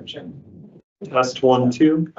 attention. Test 1, 2.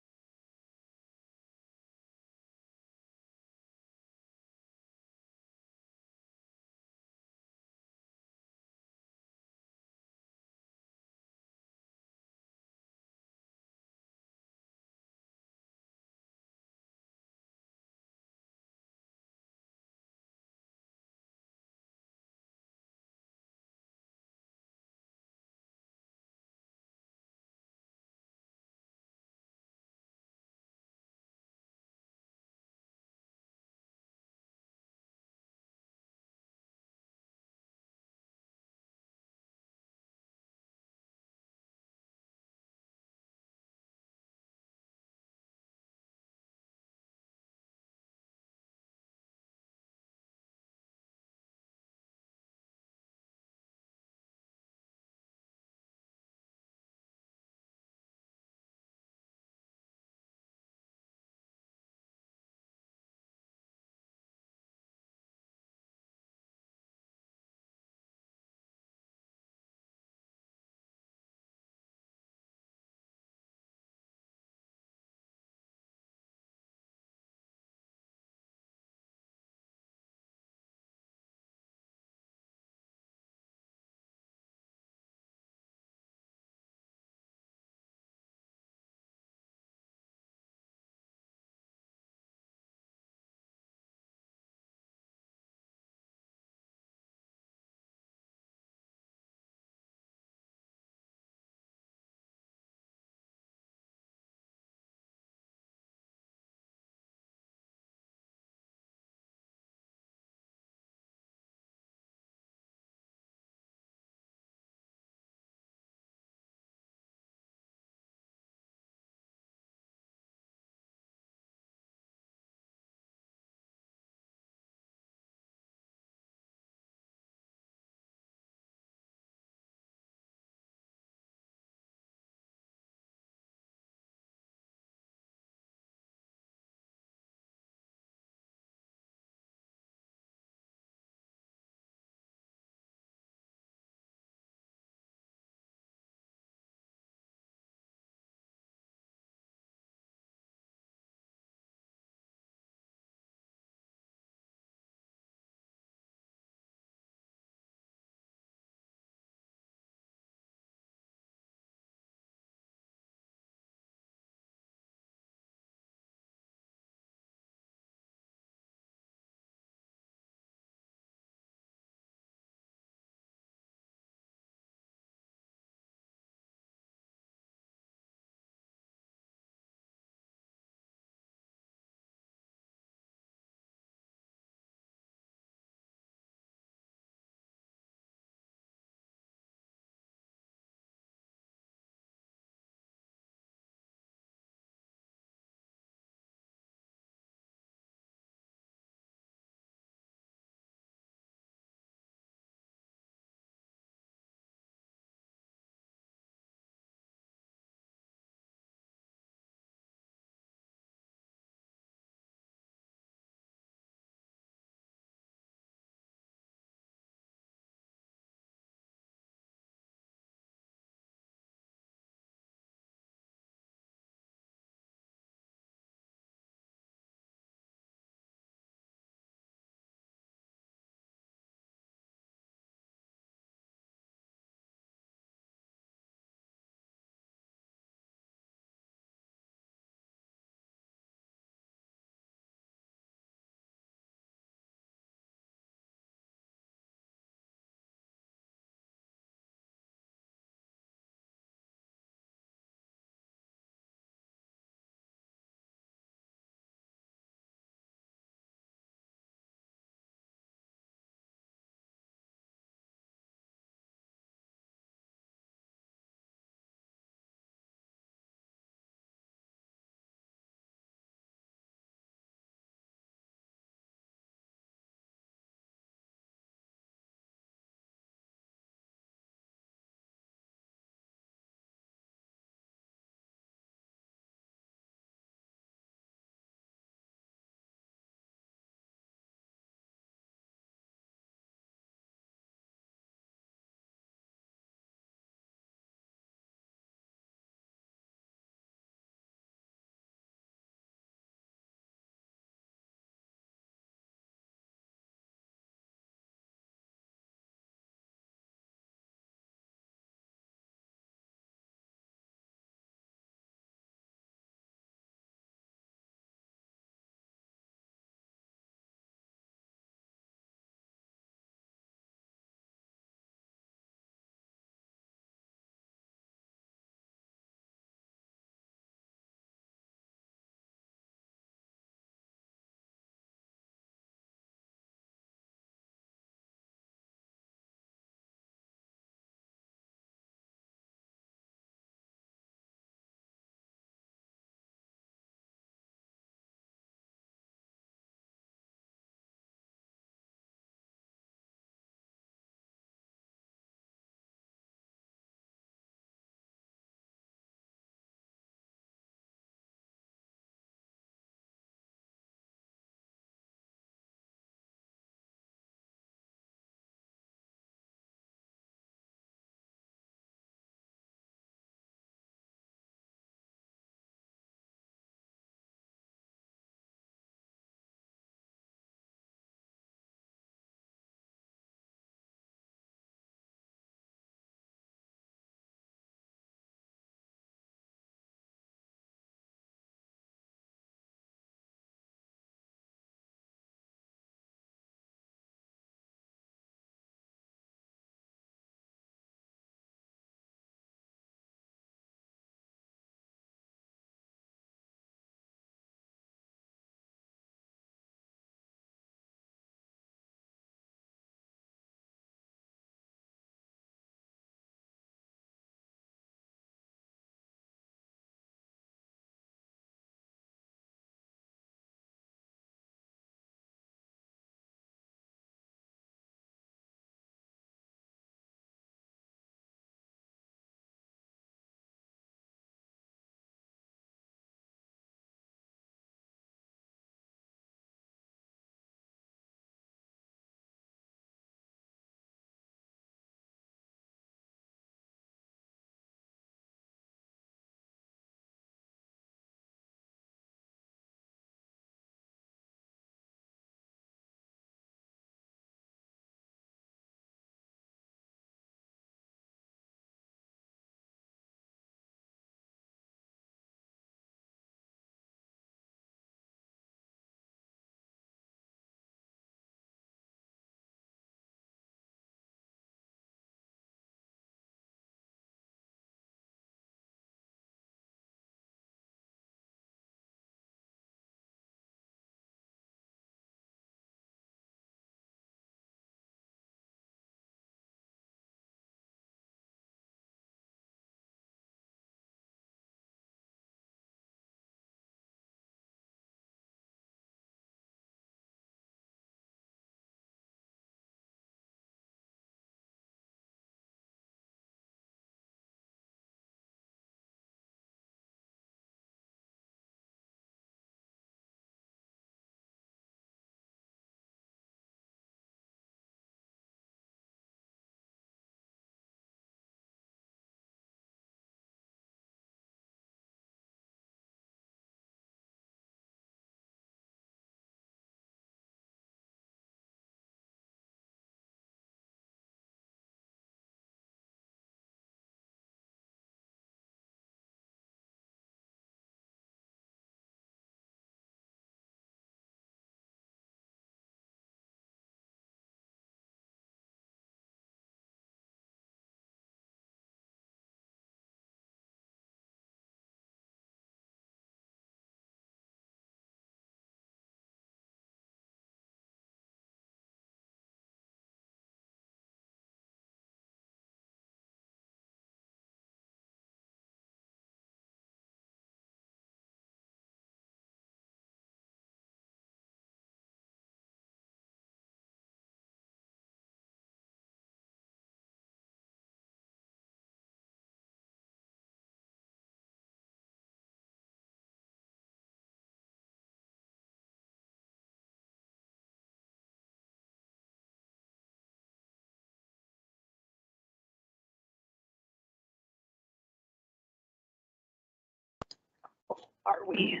are we?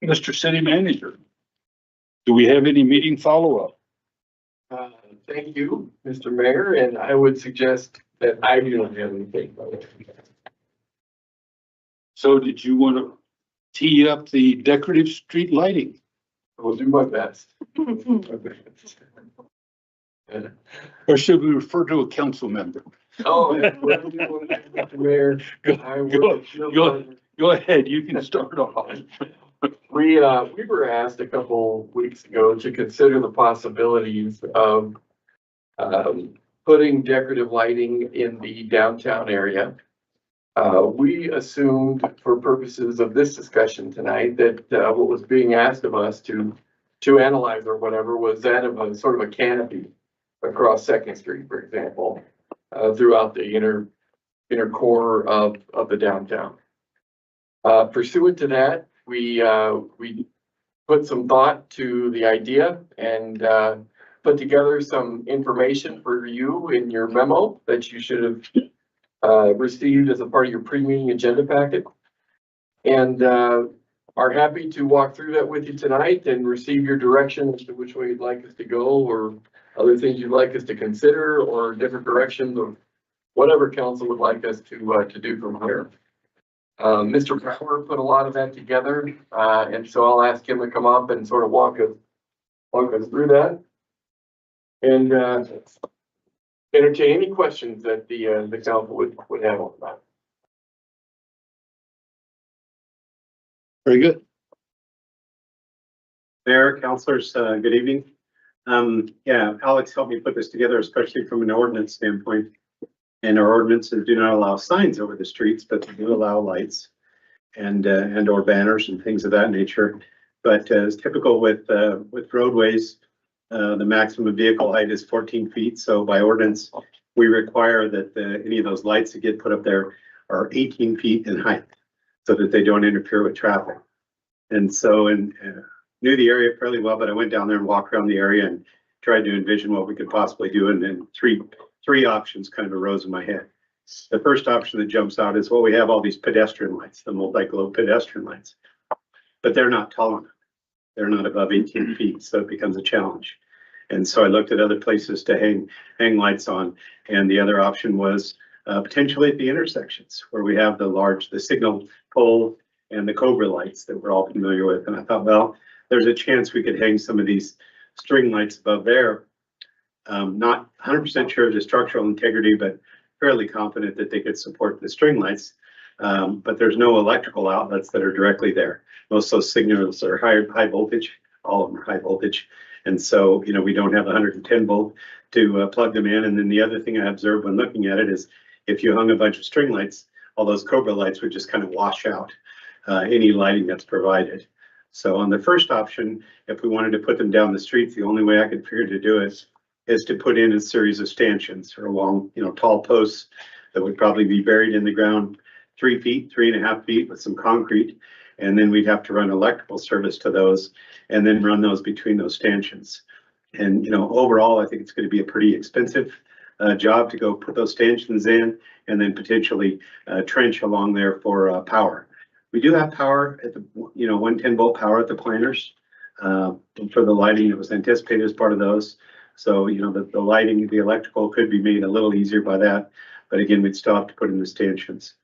Mr. City Manager, do we have any meeting follow-up? Thank you, Mr. Mayor, and I would suggest that I do not have anything. So did you want to tee up the decorative street lighting? I will do my best. Or should we refer to a council member? Oh, yeah, whatever you want to do, Mr. Mayor. I would- Go ahead, you can start off. We were asked a couple weeks ago to consider the possibilities of putting decorative lighting in the downtown area. We assumed for purposes of this discussion tonight that what was being asked of us to analyze or whatever was that of a sort of a canopy across Second Street, for example, throughout the inner core of the downtown. Pursuant to that, we put some thought to the idea and put together some information for you in your memo that you should have received as a part of your pre-meeting agenda packet. And are happy to walk through that with you tonight and receive your direction as to which way you'd like us to go, or other things you'd like us to consider, or different directions, or whatever council would like us to do from here. Mr. Brower put a lot of that together, and so I'll ask him to come up and sort of walk us through that. And entertain any questions that the council would have on that. Very good. Mayor, councilors, good evening. Yeah, Alex helped me put this together, especially from an ordinance standpoint. And our ordinances do not allow signs over the streets, but they do allow lights and or banners and things of that nature. But as typical with roadways, the maximum vehicle height is 14 feet. So by ordinance, we require that any of those lights that get put up there are 18 feet in height, so that they don't interfere with traffic. And so, knew the area fairly well, but I went down there and walked around the area and tried to envision what we could possibly do. And then three options kind of arose in my head. The first option that jumps out is, well, we have all these pedestrian lights, the multi-globe pedestrian lights, but they're not tall enough. They're not above 18 feet, so it becomes a challenge. And so I looked at other places to hang lights on, and the other option was potentially at the intersections where we have the signal pole and the Cobra lights that we're all familiar with. And I thought, well, there's a chance we could hang some of these string lights above there. Not 100% sure of the structural integrity, but fairly confident that they could support the string lights. But there's no electrical outlets that are directly there. Most of those signals are high voltage. All of them are high voltage. And so, we don't have 110 volt to plug them in. And then the other thing I observed when looking at it is if you hung a bunch of string lights, all those Cobra lights would just kind of wash out any lighting that's provided. So on the first option, if we wanted to put them down the street, the only way I could figure to do it is to put in a series of stanchions or long, tall posts that would probably be buried in the ground 3 feet, 3.5 feet with some concrete. And then we'd have to run electrical service to those and then run those between those stanchions. And, overall, I think it's going to be a pretty expensive job to go put those stanchions in and then potentially trench along there for power. We do have power at the, 110 volt power at the planters for the lighting that was anticipated as part of those. So, the lighting, the electrical could be made a little easier by that. But again, we'd still have to put in the stanchions.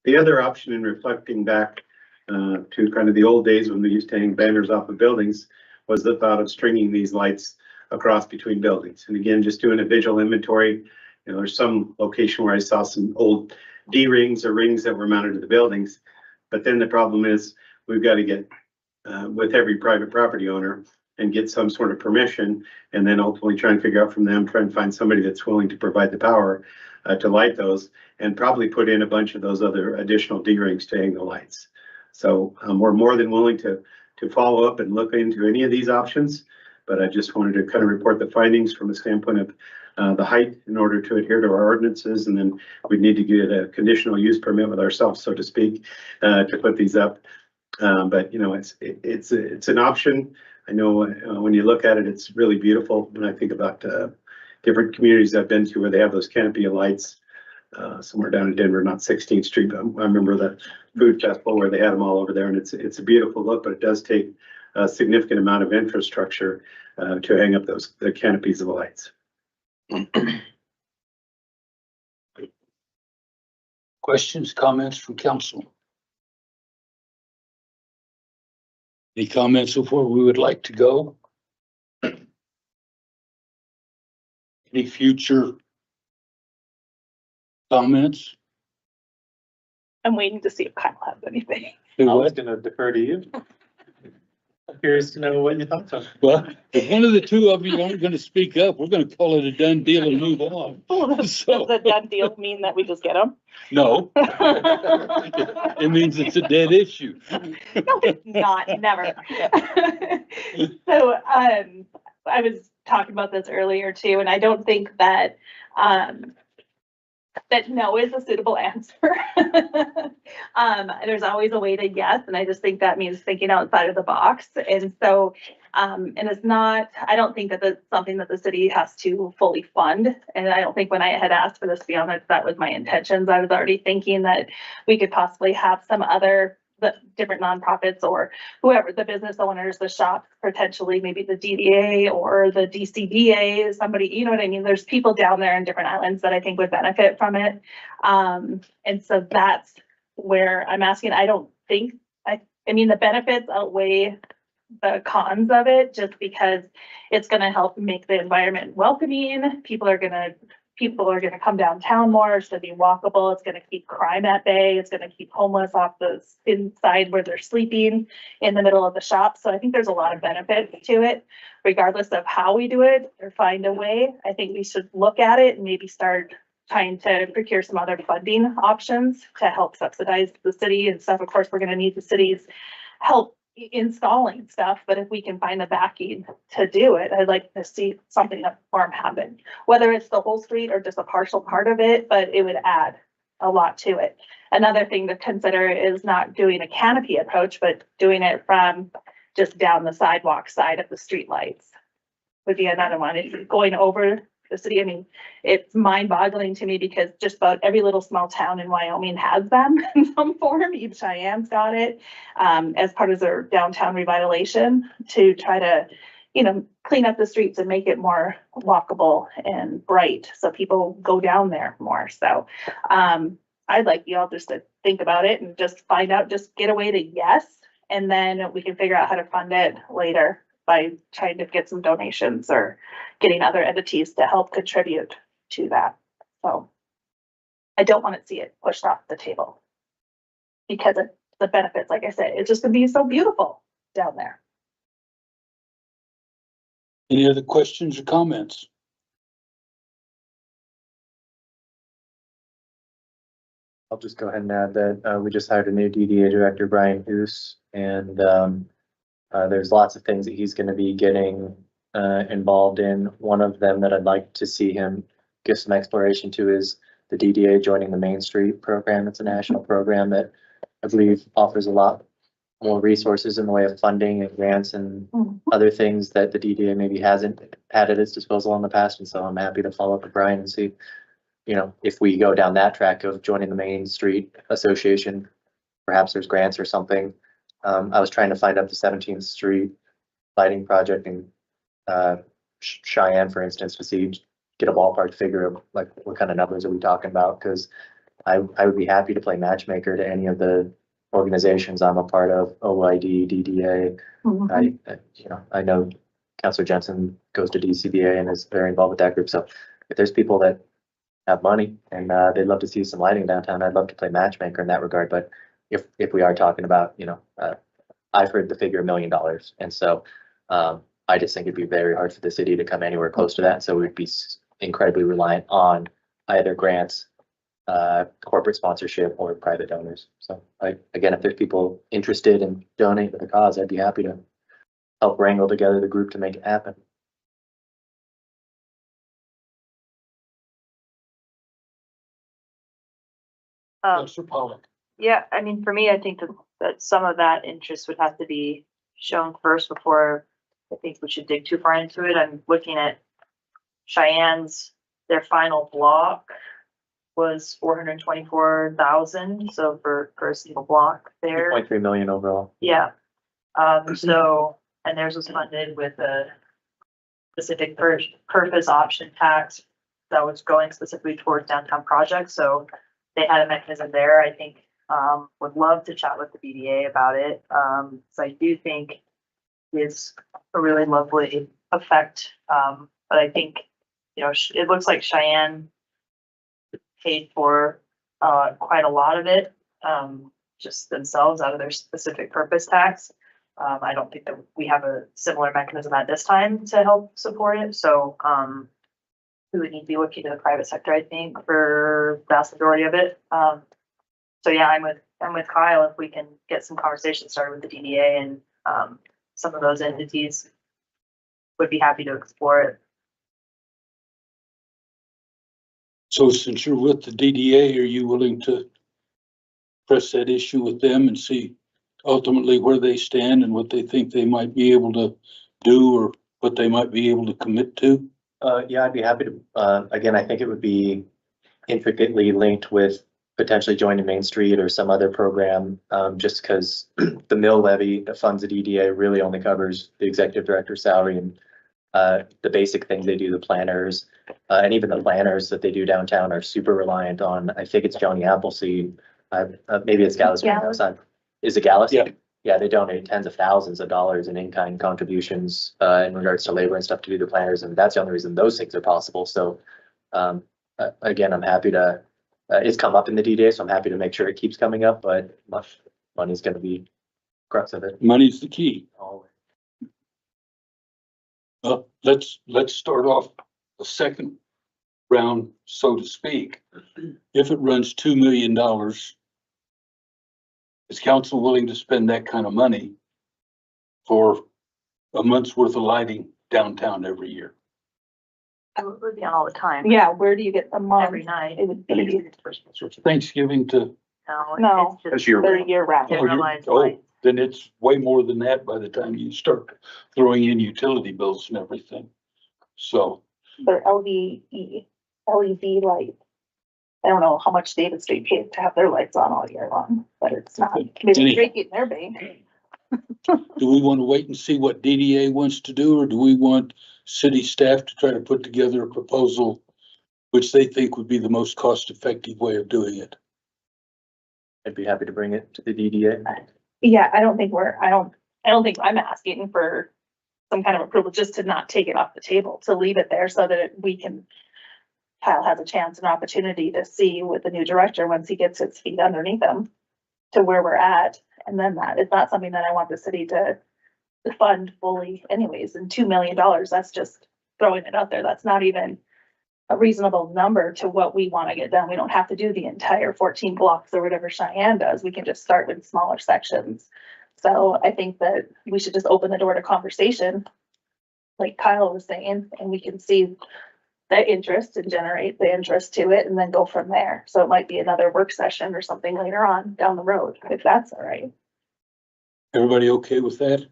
The other option in reflecting back to kind of the old days when we used to hang banners off of buildings was the thought of stringing these lights across between buildings. And again, just doing a visual inventory, there's some location where I saw some old D rings or rings that were mounted to the buildings. But then the problem is we've got to get with every private property owner and get some sort of permission, and then ultimately try and figure out from them, try and find somebody that's willing to provide the power to light those, and probably put in a bunch of those other additional D rings to hang the lights. So we're more than willing to follow up and look into any of these options, but I just wanted to kind of report the findings from a standpoint of the height in order to adhere to our ordinances, and then we'd need to get a conditional use permit with ourselves, so to speak, to put these up. But it's an option. I know when you look at it, it's really beautiful. When I think about different communities I've been to where they have those canopy of lights, somewhere down in Denver, not 16th Street, but I remember the food festival where they had them all over there, and it's a beautiful look, but it does take a significant amount of infrastructure to hang up the canopies of lights. Questions, comments from council? Any comments of where we would like to go? Any future comments? I'm waiting to see if Kyle has anything. I was gonna defer to you. I'm curious to know what your thoughts are. Well, if one of the two of you aren't gonna speak up, we're gonna call it a done deal and move on. Does So, the done deal mean that we just get them? no, it means it's a dead issue. No, it's not, never. So, I was talking about this earlier too, and I don't think that, that no is a suitable answer. There's always a way to yes, and I just think that means thinking outside of the box. And so, and it's not, I don't think that that's something that the city has to fully fund. And I don't think when I had asked for this, to be honest, that was my intentions. I was already thinking that we could possibly have some other, the different nonprofits or whoever, the business owners, the shops, potentially maybe the DDA or the DCBA, somebody, you know what I mean? There's people down there in different islands that I think would benefit from it. And so that's where I'm asking. I don't think, I mean, the benefits outweigh the cons of it, just because it's gonna help make the environment welcoming. People are gonna come downtown more. It's gonna be walkable. It's gonna keep crime at bay. It's gonna keep homeless off the inside where they're sleeping in the middle of the shop. So I think there's a lot of benefits to it, regardless of how we do it or find a way. I think we should look at it and maybe start trying to procure some other funding options to help subsidize the city and stuff. Of course, we're gonna need the city's help installing stuff, but if we can find the backing to do it, I'd like to see something that farm happen, whether it's the whole street or just a partial part of it, but it would add a lot to it. Another thing to consider is not doing a canopy approach, but doing it from just down the sidewalk side of the street lights would be another one. It's going over the city. I mean, it's mind boggling to me because just about every little small town in Wyoming has them in some form. Even Cheyenne's got it, as part of their downtown revitalization to try to, you know, clean up the streets and make it more walkable and bright. So people go down there more. So, I'd like y'all just to think about it and just find out, just get away to yes. And then we can figure out how to fund it later by trying to get some donations or getting other entities to help contribute to that. So I don't want to see it pushed off the table because of the benefits. Like I said, it's just gonna be so beautiful down there. Any other questions or comments? I'll just go ahead and add that we just hired a new DDA director, Brian Hoos, and there's lots of things that he's going to be getting involved in. One of them that I'd like to see him give some exploration to is the DDA joining the Main Street program. It's a national program that I believe offers a lot more resources in the way of funding and grants and other things that the DDA maybe hasn't had at its disposal in the past. And so I'm happy to follow up with Brian and see, you know, if we go down that track of joining the Main Street Association, perhaps there's grants or something. I was trying to find out the 17th Street lighting project in Cheyenne, for instance, to see, get a ballpark figure of like what kind of numbers are we talking about? Because I would be happy to play matchmaker to any of the organizations I'm a part of, OID, DDA. I know Councilor Jensen goes to DCBA and is very involved with that group. So if there's people that have money and they'd love to see some lighting downtown, I'd love to play matchmaker in that regard. But if we are talking about, you know, I've heard the figure $1 million. And so I just think it'd be very hard for the city to come anywhere close to that. So we'd be incredibly reliant on either grants, corporate sponsorship, or private donors. So again, if there's people interested in donating to the cause, I'd be happy to help wrangle together the group to make it happen. Councilor Pollock. Yeah, I mean, for me, I think that some of that interest would have to be shown first before I think we should dig too far into it. I'm looking at Cheyenne's, their final block was 424,000, so for a single block there. 2.3 million overall. Yeah, so, and theirs was funded with a specific purpose option tax that was going specifically towards downtown projects, so they had a mechanism there, I think, would love to chat with the BDA about it, so I do think it's a really lovely effect, but I think, you know, it looks like Cheyenne paid for, quite a lot of it, just themselves out of their specific purpose tax. I don't think that we have a similar mechanism at this time to help support it, so, we would need to be looking to the private sector, I think, for vast majority of it. So yeah, I'm with Kyle, if we can get some conversations started with the DDA and, some of those entities would be happy to explore it. So since you're with the DDA, are you willing to press that issue with them and see ultimately where they stand and what they think they might be able to do or what they might be able to commit to? Yeah, I'd be happy to, again, I think it would be intricately linked with potentially joining Main Street or some other program, just because the mill levy that funds the DDA really only covers the executive director's salary and the basic things they do, the planners, and even the planners that they do downtown are super reliant on, I think it's Johnny Appleseed, maybe it's Gallus. Is it Gallus? Yeah. Yeah, they donate tens of thousands of dollars in in-kind contributions in regards to labor and stuff to do the planners, and that's the only reason those things are possible. So again, I'm happy to, it's come up in the DDA, so I'm happy to make sure it keeps coming up, but money's gonna be crux of it. Money's the key. Always. Let's start off the second round, so to speak. If it runs $2 million, is council willing to spend that kind of money for a month's worth of lighting downtown every year? I would be on all the time. Yeah, where do you get the month? Every night. It would be, Thanksgiving to, No. It's just they're year round. generalized oh, lights. then it's way more than that by the time you start throwing in utility bills and everything. So, They're LED lights. I don't know how much David Street paid to have their lights on all year long, but it's not, maybe drinking their bank. do we want to wait and see what DDA wants to do, or do we want city staff to try to put together a proposal which they think would be the most cost-effective way of doing it? I'd be happy to bring it to the DDA. Yeah, I don't think I'm asking for some kind of approval, just to not take it off the table, to leave it there so that Kyle has a chance and opportunity to see with the new director once he gets his feet underneath him to where we're at. And then that is not something that I want the city to fund fully anyways. And $2 million, that's just throwing it out there. That's not even a reasonable number to what we want to get done. We don't have to do the entire 14 blocks or whatever Cheyenne does. We can just start with smaller sections. So I think that we should just open the door to conversation, like Kyle was saying, and we can see the interest and generate the interest to it and then go from there. So it might be another work session or something later on down the road, if that's all right. Everybody okay with that?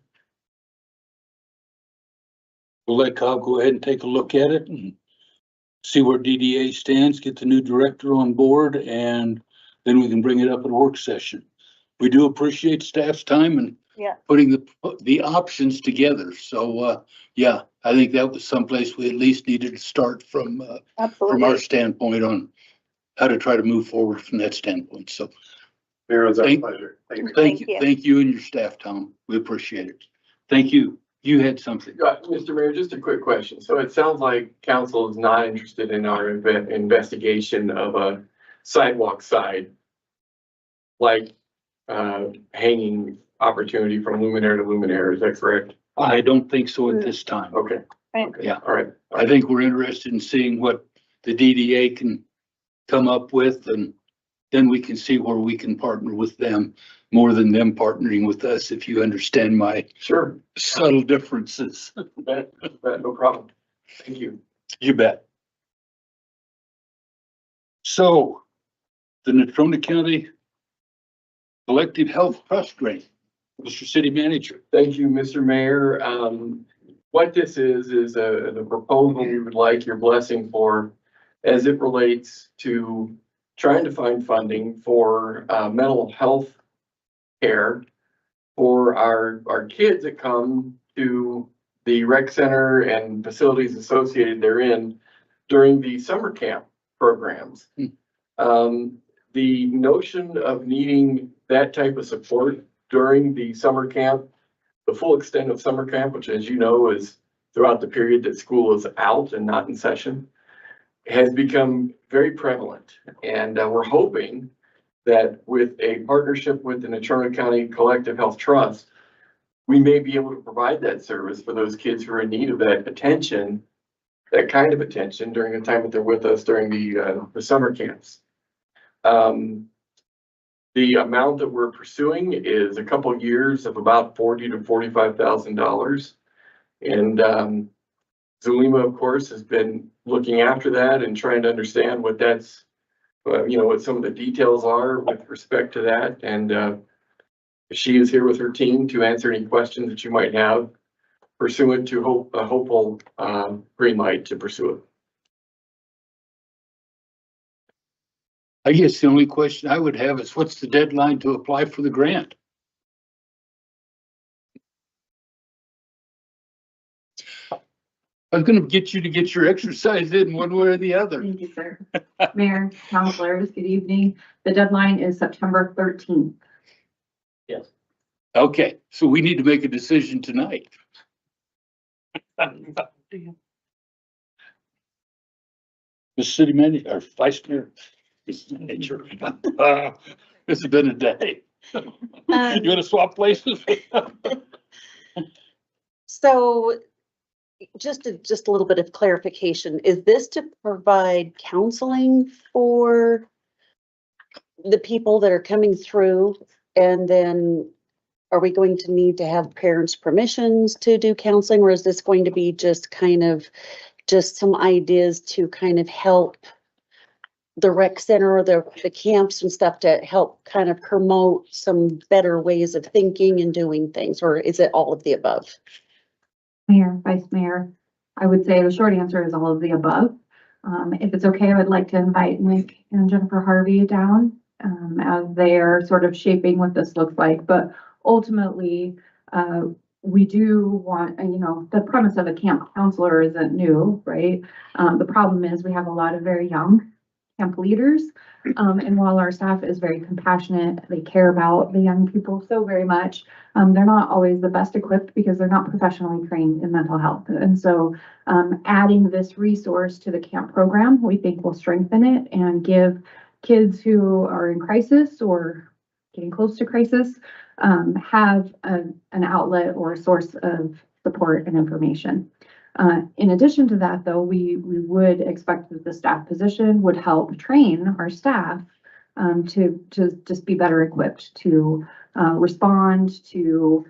We'll let Kyle go ahead and take a look at it and see where DDA stands, get the new director on board, and then we can bring it up at a work session. We do appreciate staff's time and Yeah. putting the options together. So, yeah, I think that was someplace we at least needed to start from our Absolutely. standpoint on how to try to move forward from that standpoint. So Mayor, it was our Thank- pleasure. Thank you. thank you and your staff, Tom. We appreciate it. Thank you. You had something. Mr. Mayor, just a quick question. So it sounds like council is not interested in our investigation of a sidewalk side, like hanging opportunity from luminaire to luminaire. Is that correct? I don't think so at this time. Okay. Right. Okay. Yeah. All right. I think we're interested in seeing what the DDA can come up with, and then we can see where we can partner with them more than them partnering with us, if you understand my Sure. subtle differences. No problem. Thank you. You bet. So, the Natrona County Collective Health Trust Grant, Mr. City Manager. Thank you, Mr. Mayor. What this is the proposal we would like your blessing for as it relates to trying to find funding for mental health care for our kids that come to the rec center and facilities associated therein during the summer camp programs. The notion of needing that type of support during the summer camp, the full extent of summer camp, which as you know is throughout the period that school is out and not in session, has become very prevalent. And we're hoping that with a partnership with the Natrona County Collective Health Trust, we may be able to provide that service for those kids who are in need of that attention, that kind of attention during the time that they're with us during the summer camps. The amount that we're pursuing is a couple of years of about $40,000 to $45,000. And Zulema, of course, has been looking after that and trying to understand what that's, what some of the details are with respect to that. And she is here with her team to answer any questions that you might have pursuant to a hopeful green light to pursue it. I guess the only question I would have is what's the deadline to apply for the grant? I was gonna get you to get your exercise in one way or the other. Thank you, sir. Mayor, counselors, good evening. The deadline is September 13th. Yes. Okay, so we need to make a decision tonight. The city manager, or vice mayor, manager. This has been a day. You wanna swap places? So just a little bit of clarification, is this to provide counseling for the people that are coming through? And then are we going to need to have parents' permissions to do counseling, or is this going to be just kind of just some ideas to kind of help the rec center or the camps and stuff to help kind of promote some better ways of thinking and doing things, or is it all of the above? Mayor, Vice Mayor, I would say the short answer is all of the above. If it's okay, I would like to invite Nick and Jennifer Harvey down as they are sort of shaping what this looks like. But ultimately, we do want, the premise of a camp counselor isn't new, right? The problem is we have a lot of very young camp leaders. And while our staff is very compassionate, they care about the young people so very much. They're not always the best equipped because they're not professionally trained in mental health. And so adding this resource to the camp program, we think will strengthen it and give kids who are in crisis or getting close to crisis, have an outlet or a source of support and information. In addition to that, though, we would expect that the staff position would help train our staff to just be better equipped to respond, to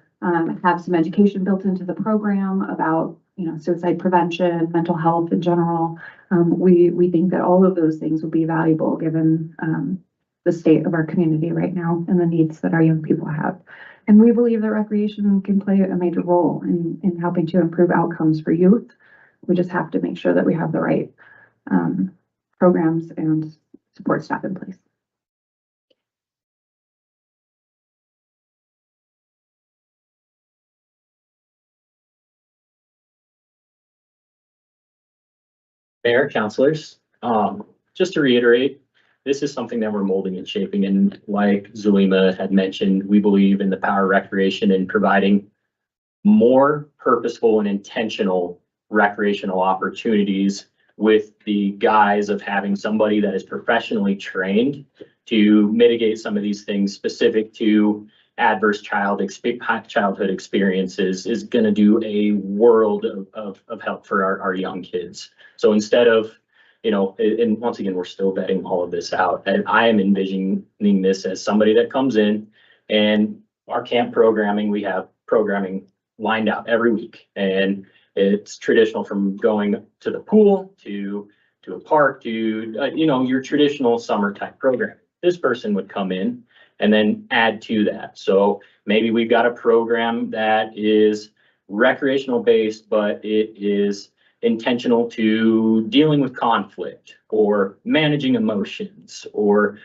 have some education built into the program about, suicide prevention, mental health in general. We think that all of those things will be valuable given the state of our community right now and the needs that our young people have. And we believe that recreation can play a major role in helping to improve outcomes for youth. We just have to make sure that we have the right programs and support staff in place. Mayor, councilors, just to reiterate, this is something that we're molding and shaping. And like Zulema had mentioned, we believe in the power of recreation and providing more purposeful and intentional recreational opportunities with the guise of having somebody that is professionally trained to mitigate some of these things specific to adverse childhood experiences is going to do a world of help for our young kids. So instead of, and once again, we're still vetting all of this out, and I am envisioning this as somebody that comes in and our camp programming, we have programming lined out every week, and it's traditional from going to the pool to a park to, your traditional summer type program. This person would come in and then add to that. So maybe we've got a program that is recreational based, but it is intentional to dealing with conflict or managing emotions, or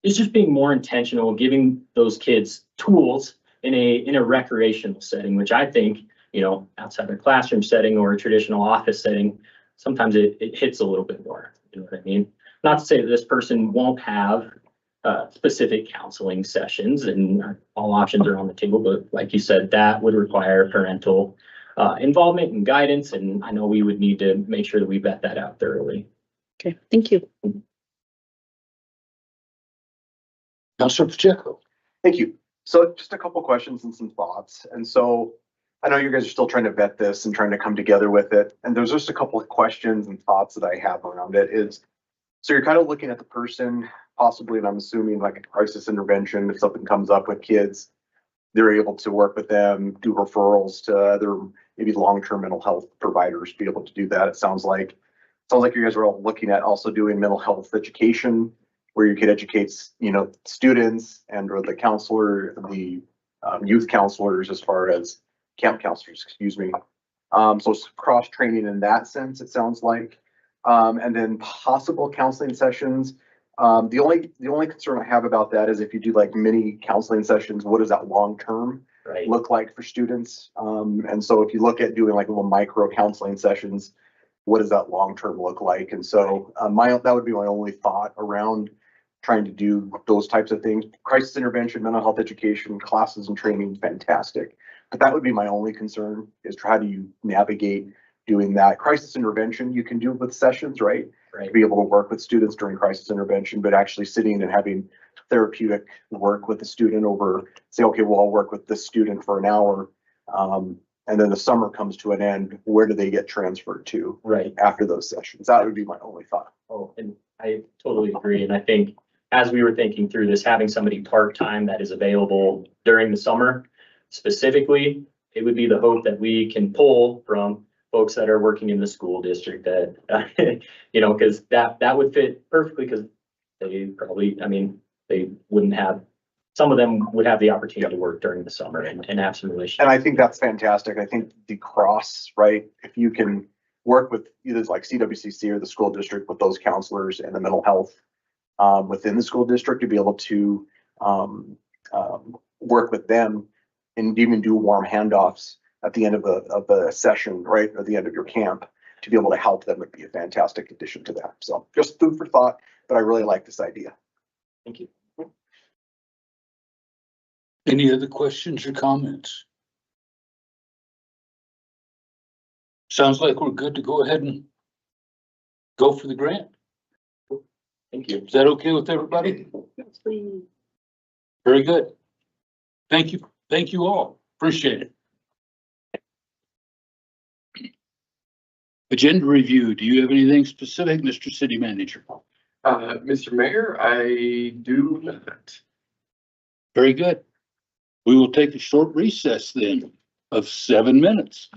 it's just being more intentional, giving those kids tools in a recreational setting, which I think, you know, outside the classroom setting or a traditional office setting, sometimes it hits a little bit more. You know what I mean? Not to say that this person won't have specific counseling sessions and all options are on the table, but like you said, that would require parental involvement and guidance. And I know we would need to make sure that we vet that out thoroughly. Okay, thank you. Counselor Pacheco. Thank you. So just a couple questions and some thoughts. And so I know you guys are still trying to vet this and trying to come together with it. And there's just a couple of questions and thoughts that I have around it is, so you're kind of looking at the person possibly, and I'm assuming like a crisis intervention, if something comes up with kids, they're able to work with them, do referrals to other maybe long-term mental health providers, be able to do that. It sounds like you guys are all looking at also doing mental health education, where you could educate, you know, students and or the counselor, the youth counselors, as far as camp counselors, excuse me. So it's cross training in that sense, it sounds like. And then possible counseling sessions. The only concern I have about that is if you do like mini counseling sessions, what does that long term Right. look like for students? And so if you look at doing like little micro counseling sessions, what does that long term look like? And so that would be my only thought around trying to do those types of things. Crisis intervention, mental health education, classes and training, fantastic. But that would be my only concern, is how do you navigate doing that? Crisis intervention, you can do with sessions, right? Right. Be able to work with students during crisis intervention, but actually sitting and having therapeutic work with the student over, say, okay, well, I'll work with this student for an hour. And then the summer comes to an end, where do they get transferred to Right. after those sessions? That would be my only thought. Oh, and I totally agree. And I think as we were thinking through this, having somebody part-time that is available during the summer specifically, it would be the hope that we can pull from folks that are working in the school district that, you know, because that would fit perfectly, because they probably, I mean, they wouldn't have, some of them would have the opportunity to work during the summer and have some relationships. And I think that's fantastic. I think the cross, right? If you can work with either like CWCC or the school district with those counselors and the mental health within the school district, to be able to work with them and even do warm handoffs at the end of a session, right? Or the end of your camp, to be able to help them would be a fantastic addition to that. So just food for thought, but I really like this idea. Thank you. Any other questions or comments? Sounds like we're good to go ahead and go for the grant. Thank you. Is that okay with everybody? Very good. Thank you. Thank you all. Appreciate it. Agenda review. Do you have anything specific, Mr. City Manager? Mr. Mayor, I do not. Very good. We will take a short recess then of 7 minutes.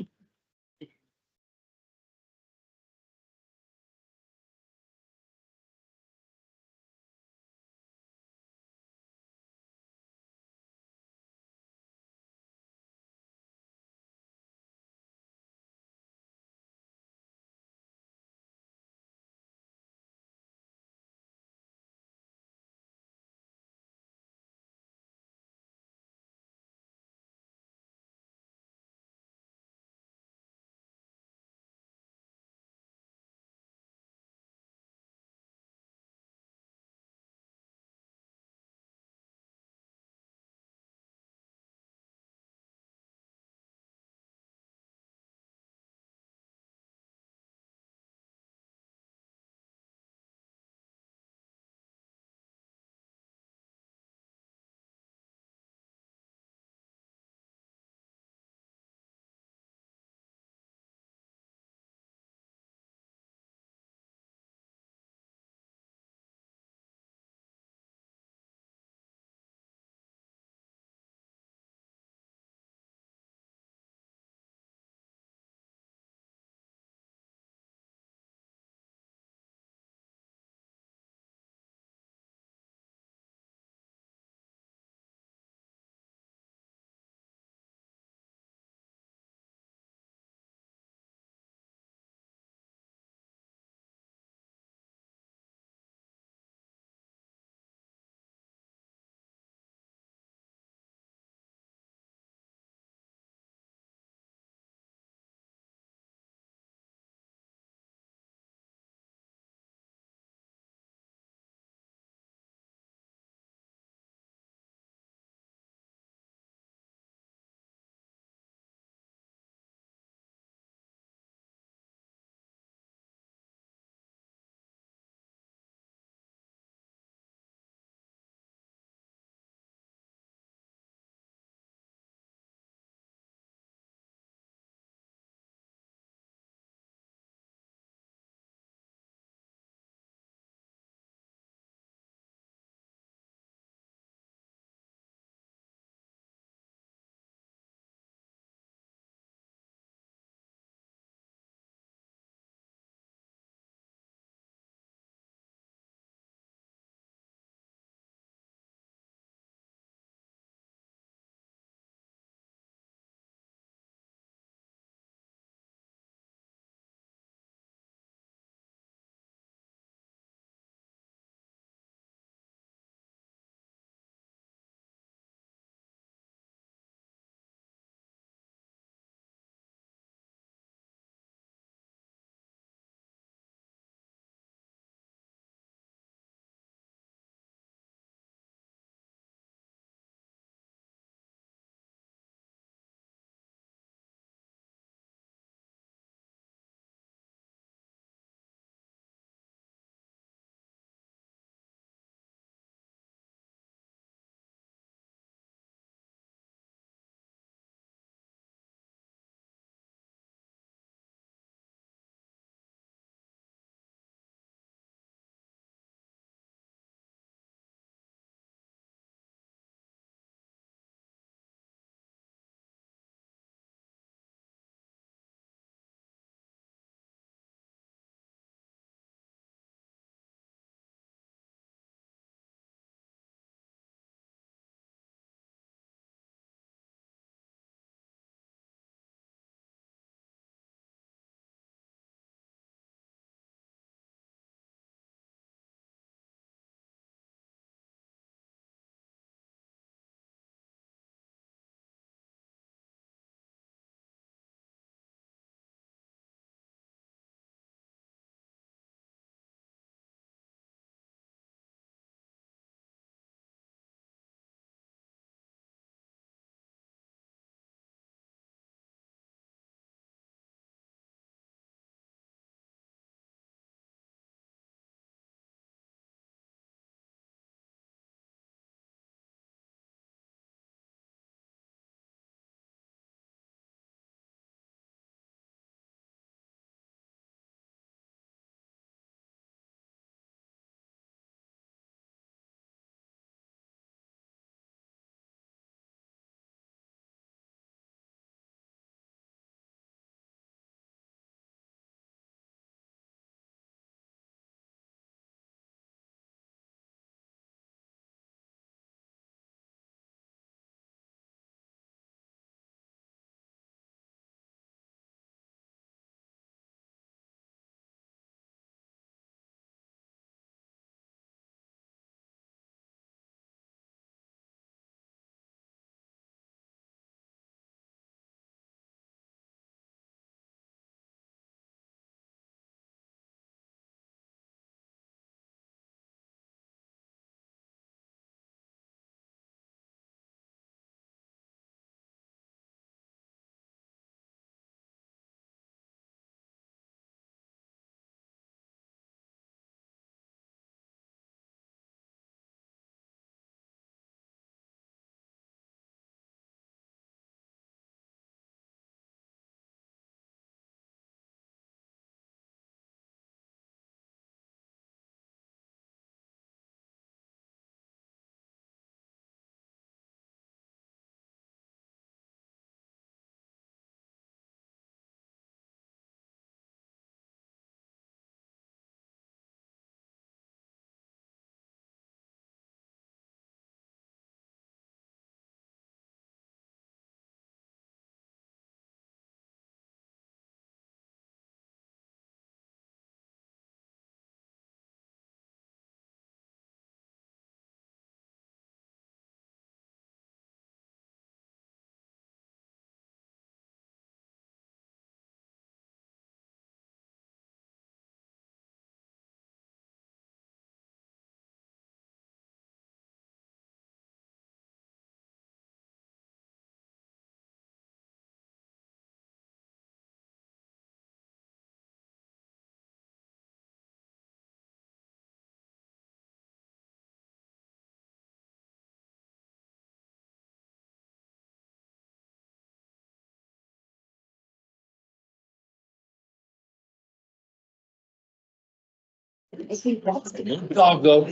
I'll go.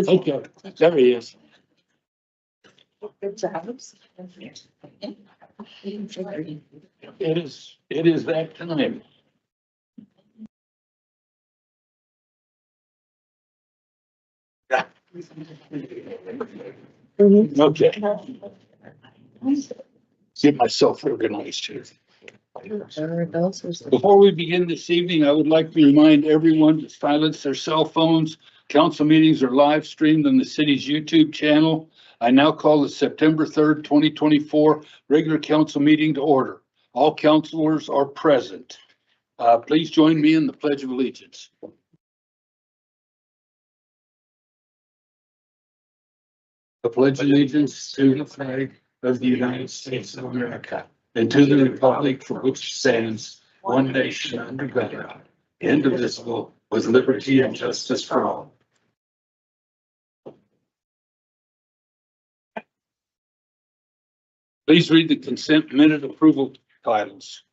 Okay, there he is. It is that time. Okay. Get myself organized here. Before we begin this evening, I would like to remind everyone to silence their cell phones. Council meetings are live streamed on the city's YouTube channel. I now call the September 3rd, 2024 regular council meeting to order. All councilors are present. Please join me in the Pledge of Allegiance. I pledge allegiance to the flag of the United States of America and to the republic for which it stands, one nation under God, indivisible, with liberty and justice for all. Please read the consent minute approval titles.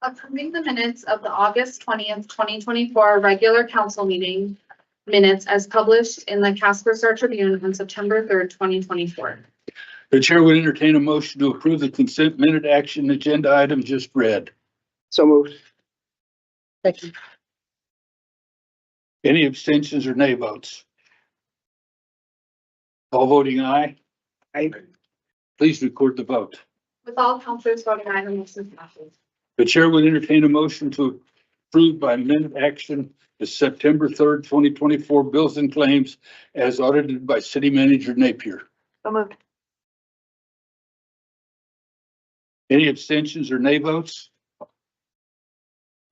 Approving the minutes of the August 20th, 2024 regular council meeting minutes as published in the Casper Star Tribune on September 3rd, 2024. The chair would entertain a motion to approve the consent minute action agenda item just read. So moved. Second. Any abstentions or nay votes? All voting aye. Aye. Please record the vote. With all councilors voting aye, the motion passes. The chair would entertain a motion to approve by minute action the September 3rd, 2024 bills and claims as audited by City Manager Napier. So moved. Any abstentions or nay votes?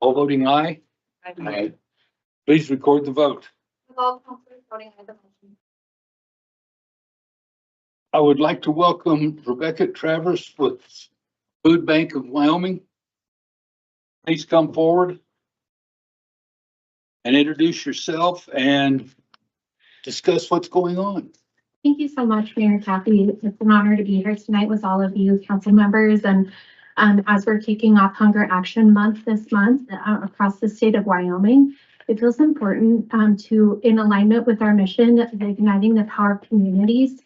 All voting aye. Aye. Please record the vote. With all councilors voting aye, the motion. I would like to welcome Rebecca Travers with Food Bank of Wyoming. Please come forward and introduce yourself and discuss what's going on. Thank you so much, Mayor Kathy. It's an honor to be here tonight with all of you council members. And as we're kicking off Hunger Action Month this month across the state of Wyoming, it feels important to, in alignment with our mission of igniting the power of communities,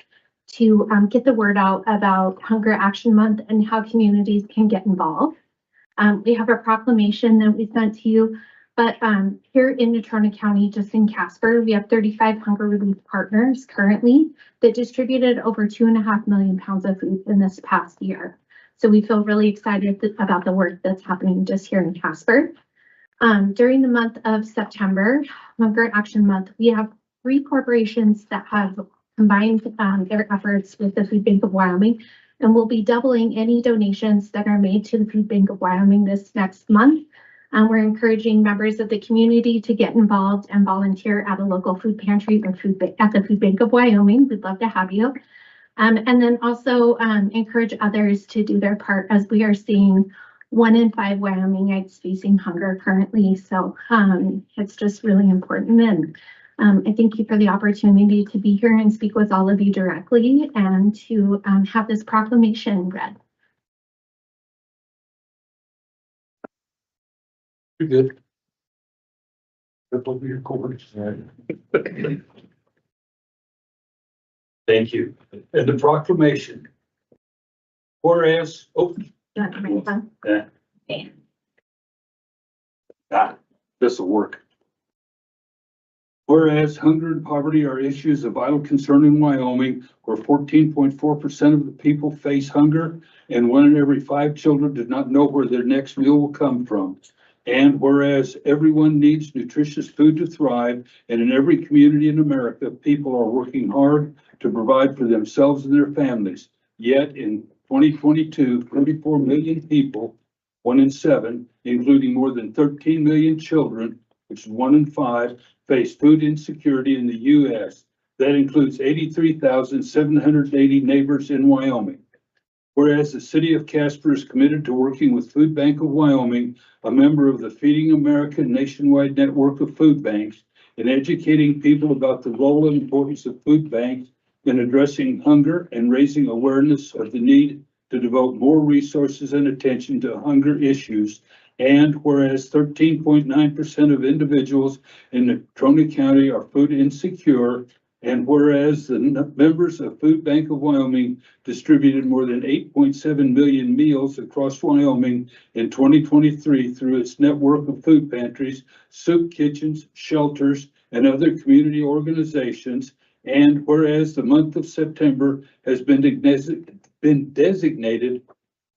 to get the word out about Hunger Action Month and how communities can get involved. We have a proclamation that we sent to you, but here in Natrona County, just in Casper, we have 35 hunger relief partners currently that distributed over 2.5 million pounds of food in this past year. So we feel really excited about the work that's happening just here in Casper. During the month of September, Hunger Action Month, we have 3 corporations that have combined their efforts with the Food Bank of Wyoming, and we'll be doubling any donations that are made to the Food Bank of Wyoming this next month. We're encouraging members of the community to get involved and volunteer at a local food pantry or at the Food Bank of Wyoming. We'd love to have you. And then also encourage others to do their part, as we are seeing 1 in 5 Wyomingites facing hunger currently. So it's just really important. And I thank you for the opportunity to be here and speak with all of you directly and to have this proclamation read. You're good. Flip over your cords. Thank you. And the proclamation. Whereas, this will work. Whereas hunger and poverty are issues of vital concern in Wyoming, where 14.4% of the people face hunger and 1 in every 5 children do not know where their next meal will come from. And whereas everyone needs nutritious food to thrive, and in every community in America, people are working hard to provide for themselves and their families. Yet in 2022, 34 million people, 1 in 7, including more than 13 million children, which is 1 in 5, face food insecurity in the U.S. That includes 83,780 neighbors in Wyoming. Whereas the city of Casper is committed to working with Food Bank of Wyoming, a member of the Feeding America nationwide network of food banks, in educating people about the role and importance of food banks in addressing hunger and raising awareness of the need to devote more resources and attention to hunger issues. And whereas 13.9% of individuals in Natrona County are food insecure, and whereas the members of Food Bank of Wyoming distributed more than 8.7 million meals across Wyoming in 2023 through its network of food pantries, soup kitchens, shelters, and other community organizations. And whereas the month of September has been designated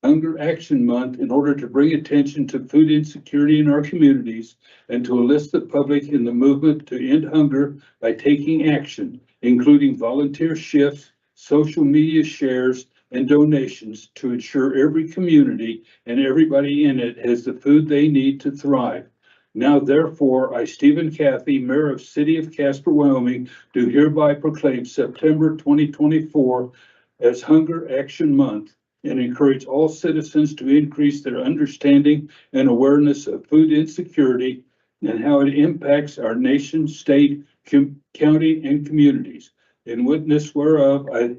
Hunger Action Month in order to bring attention to food insecurity in our communities and to enlist the public in the movement to end hunger by taking action, including volunteer shifts, social media shares, and donations to ensure every community and everybody in it has the food they need to thrive. Now therefore, I, Stephen Cathy, Mayor of City of Casper, Wyoming, do hereby proclaim September 2024 as Hunger Action Month and encourage all citizens to increase their understanding and awareness of food insecurity and how it impacts our nation, state, county, and communities. In witness whereof, I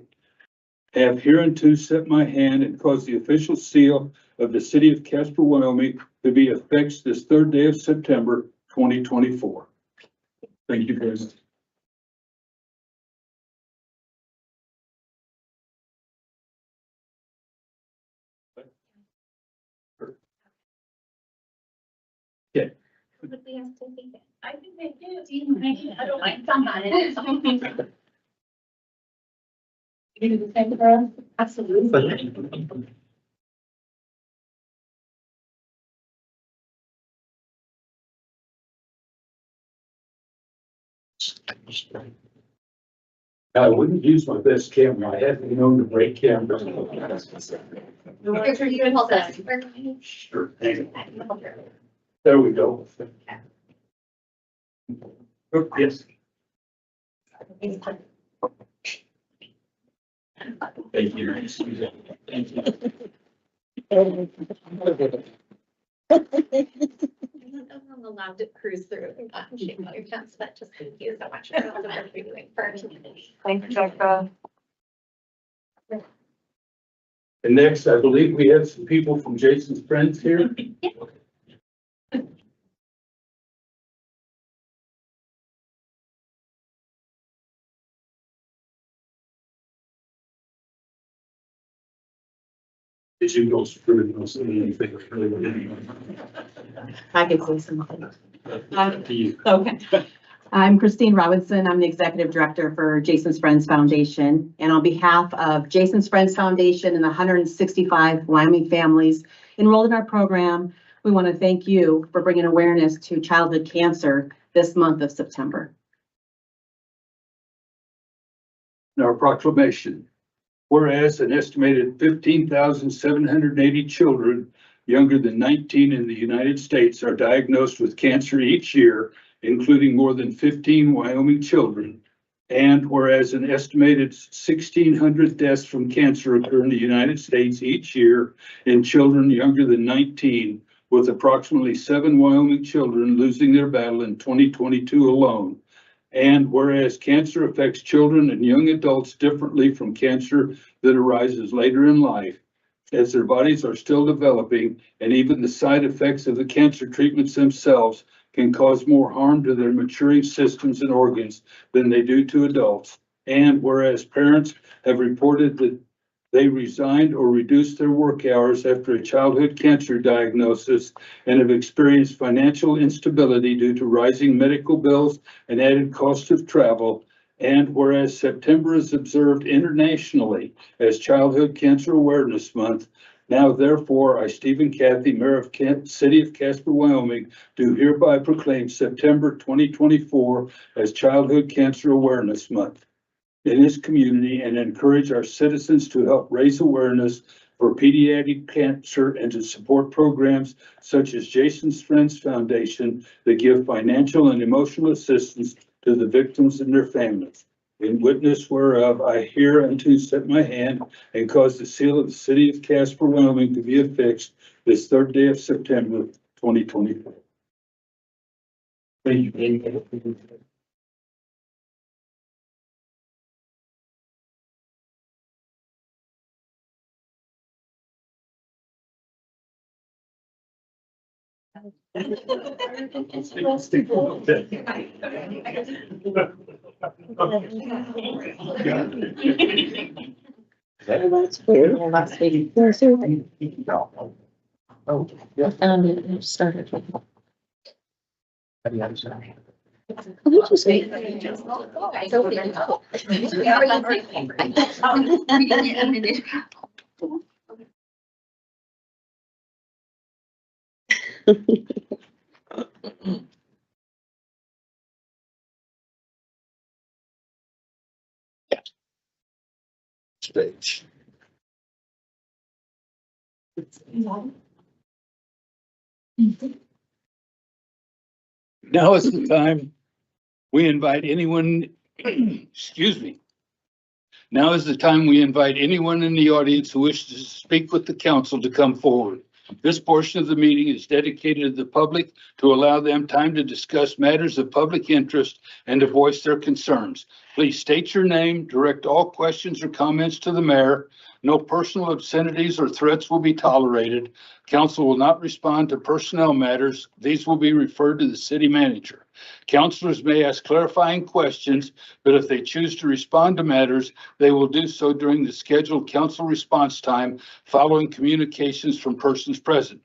have hereunto set my hand and caused the official seal of the City of Casper, Wyoming to be affixed this 3rd day of September, 2024. Thank you, President. I think they do. I don't mind somebody. You do the same for us? Absolutely. I wouldn't use my best camera. I haven't known to break cameras. Picture you and hold that. Sure. There we go. Yes. Thank you. Thank you. I'm allowed to cruise through and not shake all your chest, but just thank you so much for all the work you're doing for our community. Thank you, Jessica. And next, I believe we have some people from Jason's Friends here. Did you go through anything? I can say something. To you. Okay. I'm Christine Robinson. I'm the Executive Director for Jason's Friends Foundation. And on behalf of Jason's Friends Foundation and the 165 Wyoming families enrolled in our program, we want to thank you for bringing awareness to childhood cancer this month of September. Our proclamation. Whereas an estimated 15,780 children younger than 19 in the United States are diagnosed with cancer each year, including more than 15 Wyoming children. And whereas an estimated 1,600 deaths from cancer occur in the United States each year in children younger than 19, with approximately 7 Wyoming children losing their battle in 2022 alone. And whereas cancer affects children and young adults differently from cancer that arises later in life, as their bodies are still developing, and even the side effects of the cancer treatments themselves can cause more harm to their maturing systems and organs than they do to adults. And whereas parents have reported that they resigned or reduced their work hours after a childhood cancer diagnosis and have experienced financial instability due to rising medical bills and added cost of travel. And whereas September is observed internationally as Childhood Cancer Awareness Month, now therefore I, Stephen Cathy, Mayor of City of Casper, Wyoming, do hereby proclaim September 2024 as Childhood Cancer Awareness Month in this community and encourage our citizens to help raise awareness for pediatric cancer and to support programs such as Jason's Friends Foundation that give financial and emotional assistance to the victims and their families. In witness whereof, I hereunto set my hand and cause the seal of the City of Casper, Wyoming to be affixed this 3rd day of September, 2024. Thank you. That's weird. Last week. No. Oh, yeah. Found it and started. Any other side? Stage. Now is the time we invite anyone, excuse me. Now is the time we invite anyone in the audience who wishes to speak with the council to come forward. This portion of the meeting is dedicated to the public to allow them time to discuss matters of public interest and to voice their concerns. Please state your name, direct all questions or comments to the mayor. No personal obscenities or threats will be tolerated. Council will not respond to personnel matters. These will be referred to the city manager. Councilors may ask clarifying questions, but if they choose to respond to matters, they will do so during the scheduled council response time following communications from persons present.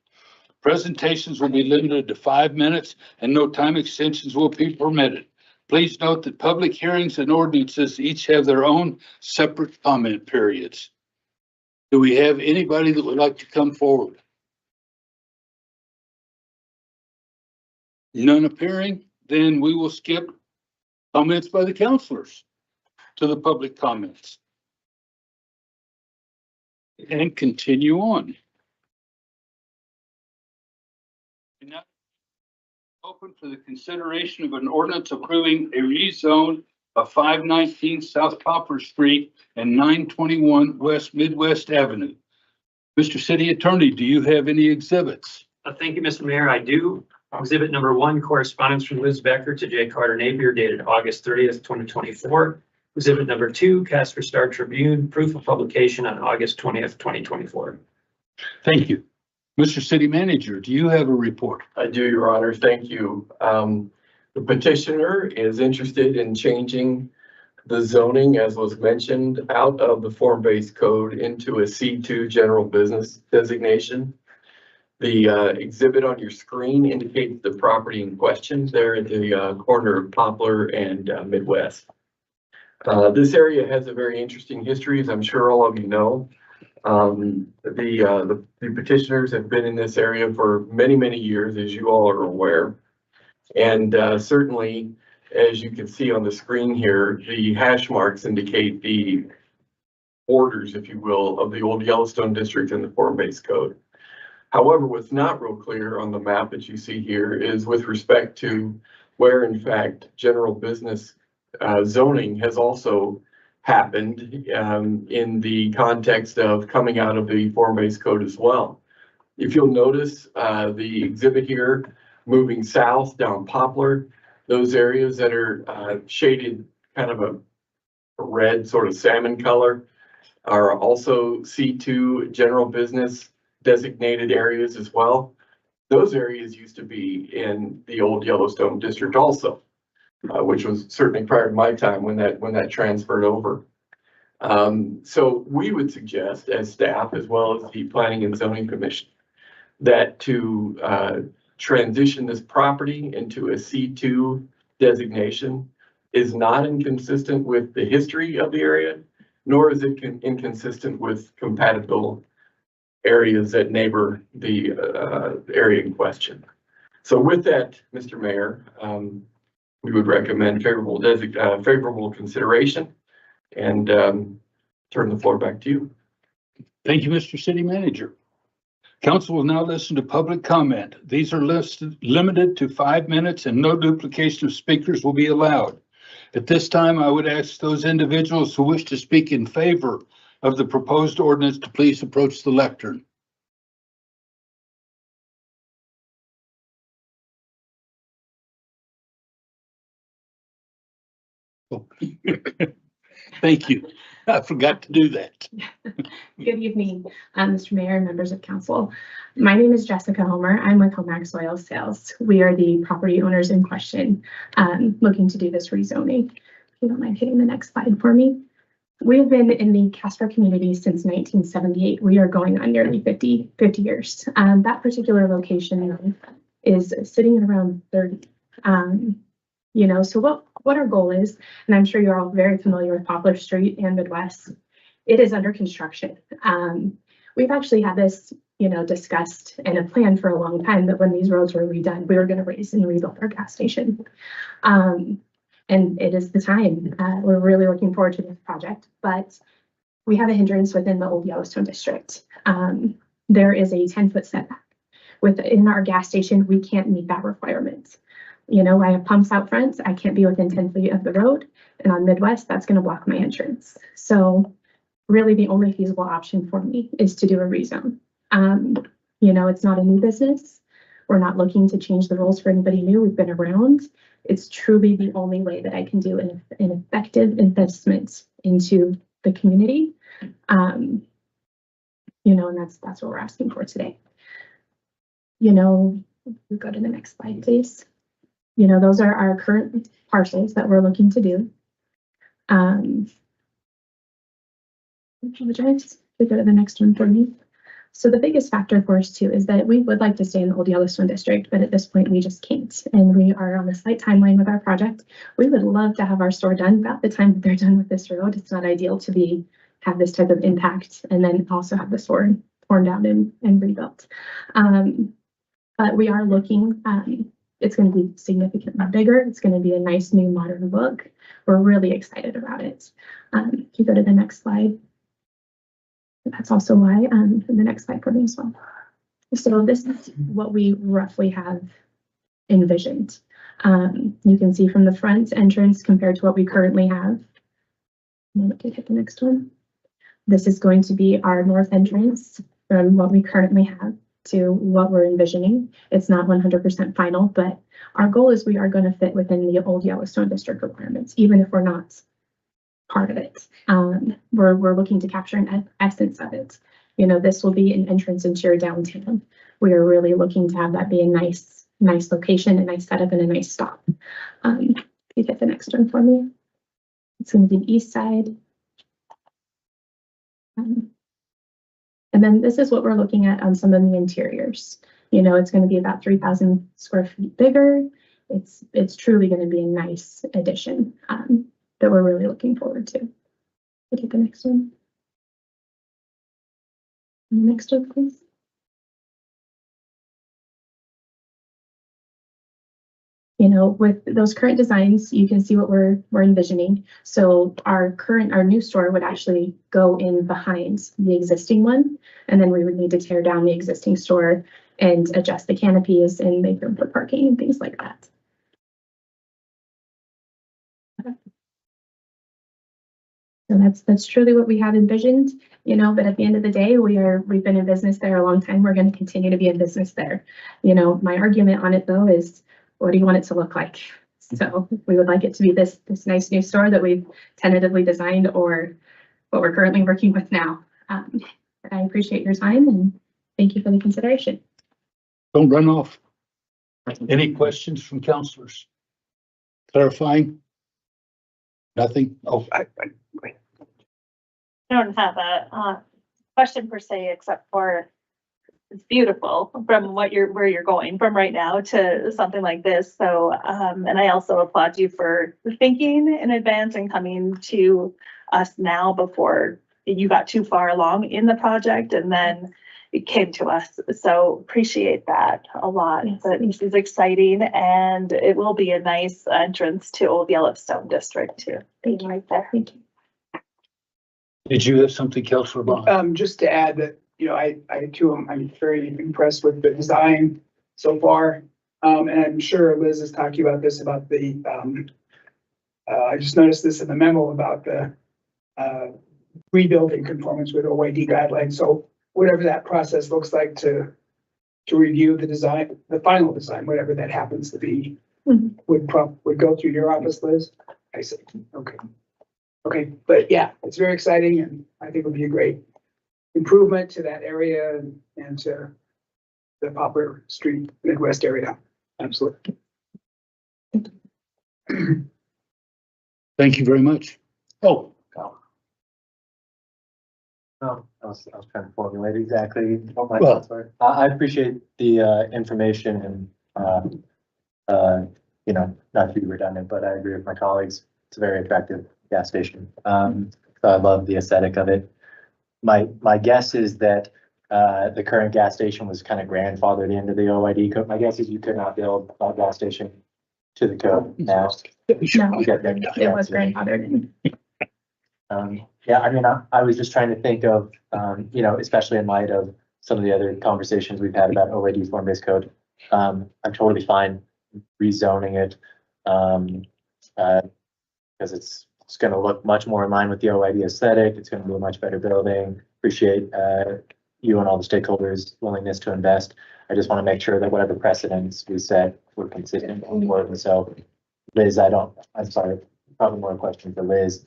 Presentations will be limited to 5 minutes and no time extensions will be permitted. Please note that public hearings and ordinances each have their own separate comment periods. Do we have anybody that would like to come forward? None appearing? Then we will skip comments by the councilors to the public comments. And continue on. And now, open for the consideration of an ordinance approving a rezone of 519 South Poplar Street and 921 West Midwest Avenue. Mr. City Attorney, do you have any exhibits? Thank you, Mr. Mayor. I do. Exhibit number 1, correspondence from Liz Becker to J. Carter Napier dated August 30th, 2024. Exhibit number 2, Casper Star Tribune, proof of publication on August 20th, 2024. Thank you. Mr. City Manager, do you have a report? I do, Your Honor. Thank you. The petitioner is interested in changing the zoning, as was mentioned, out of the form-based code into a C2 general business designation. The exhibit on your screen indicates the property in question there at the corner of Poplar and Midwest. This area has a very interesting history, as I'm sure all of you know. The petitioners have been in this area for many, many years, as you all are aware. And certainly, as you can see on the screen here, the hash marks indicate the borders, if you will, of the old Yellowstone district and the form-based code. However, what's not real clear on the map that you see here is with respect to where, in fact, general business zoning has also happened in the context of coming out of the form-based code as well. If you'll notice the exhibit here, moving south down Poplar, those areas that are shaded kind of a red sort of salmon color are also C2 general business designated areas as well. Those areas used to be in the old Yellowstone district also, which was certainly prior to my time when that transferred over. So we would suggest as staff, as well as the Planning and Zoning Commission, that to transition this property into a C2 designation is not inconsistent with the history of the area, nor is it inconsistent with compatible areas that neighbor the area in question. So with that, Mr. Mayor, we would recommend favorable consideration and turn the floor back to you. Thank you, Mr. City Manager. Council will now listen to public comment. These are limited to 5 minutes and no duplication of speakers will be allowed. At this time, I would ask those individuals who wish to speak in favor of the proposed ordinance to please approach the lectern. Thank you. I forgot to do that. Good evening, Mr. Mayor and members of council. My name is Jessica Homer. I'm with Homac Soil Sales. We are the property owners in question, looking to do this rezoning. If you don't mind hitting the next slide for me. We have been in the Casper community since 1978. We are going on nearly 50 years. That particular location is sitting at around 30. You know, so what our goal is, and I'm sure you're all very familiar with Poplar Street and Midwest, it is under construction. We've actually had this, you know, discussed and a plan for a long time that when these roads were redone, we were going to raise and rebuild our gas station. And it is the time. We're really looking forward to this project, but we have a hindrance within the old Yellowstone district. There is a 10-foot setback. Within our gas station, we can't meet that requirement. You know, I have pumps out front. I can't be within 10 feet of the road. And on Midwest, that's going to block my entrance. So really the only feasible option for me is to do a rezone. You know, it's not a new business. We're not looking to change the rules for anybody new. We've been around. It's truly the only way that I can do an effective investment into the community. You know, and that's what we're asking for today. You know, we go to the next slide, please. You know, those are our current parcels that we're looking to do. Apologize. We go to the next one for me. So the biggest factor for us too is that we would like to stay in the old Yellowstone district, but at this point we just can't. And we are on a slight timeline with our project. We would love to have our store done about the time that they're done with this road. It's not ideal to have this type of impact and then also have the store torn down and rebuilt. But we are looking, it's going to be significantly bigger. It's going to be a nice new modern look. We're really excited about it. If you go to the next slide. That's also why, the next slide for me as well. So this is what we roughly have envisioned. You can see from the front entrance compared to what we currently have. I'm going to hit the next one. This is going to be our north entrance from what we currently have to what we're envisioning. It's not 100% final, but our goal is we are going to fit within the old Yellowstone district requirements, even if we're not part of it. We're looking to capture an essence of it. You know, this will be an entrance into your downtown. We are really looking to have that be a nice location, a nice setup, and a nice stop. You get the next one for me. It's going to be the east side. And then this is what we're looking at on some of the interiors. You know, it's going to be about 3,000 square feet bigger. It's truly going to be a nice addition that we're really looking forward to. We'll take the next one. And the next one, please. You know, with those current designs, you can see what we're envisioning. So our new store would actually go in behind the existing one, and then we would need to tear down the existing store and adjust the canopies and make room for parking and things like that. So that's truly what we have envisioned, you know, but at the end of the day, we've been in business there a long time. We're going to continue to be in business there. You know, my argument on it though is, what do you want it to look like? So we would like it to be this nice new store that we've tentatively designed, or what we're currently working with now. I appreciate your time and thank you for the consideration. Don't run off. Any questions from counselors? Clarifying? Nothing? Oh, I don't have a question per se, except for it's beautiful from where you're going from right now to something like this. So, and I also applaud you for thinking in advance and coming to us now before you got too far along in the project and then it came to us. So appreciate that a lot. But this is exciting and it will be a nice entrance to Old Yellowstone District too. Thank you right there. Thank you. did you have something, Counselor Bond? Just to add that, you know, I too I'm very impressed with the design so far. And I'm sure Liz is talking about this, about the, I just noticed this in the memo about the rebuilding conformance with OYD guidelines. So whatever that process looks like to review the design, the final design, whatever that happens to be, would go through your office, Liz? I see. Okay. Okay, but yeah, it's very exciting and I think it'll be a great improvement to that area and to the Poplar Street Midwest area. Absolutely. Thank you very much. Oh, I was trying to formulate exactly what my Well- thoughts were. I appreciate the information and you know, not to be redundant, but I agree with my colleagues. It's a very attractive gas station. So I love the aesthetic of it. My guess is that the current gas station was kind of grandfathered into the OID code. My guess is you could not build a gas station to the code now. No, Okay, then, it was yeah. grandfathered in. Yeah, I mean, I was just trying to think of, you know, especially in light of some of the other conversations we've had about OID form-based code. I'm totally fine rezoning it. Because it's gonna look much more in line with the OID aesthetic. It's gonna be a much better building. Appreciate, you and all the stakeholders' willingness to invest. I just want to make sure that whatever precedents we set, we're consistent on board. And so Liz, I'm sorry, probably more a question for Liz.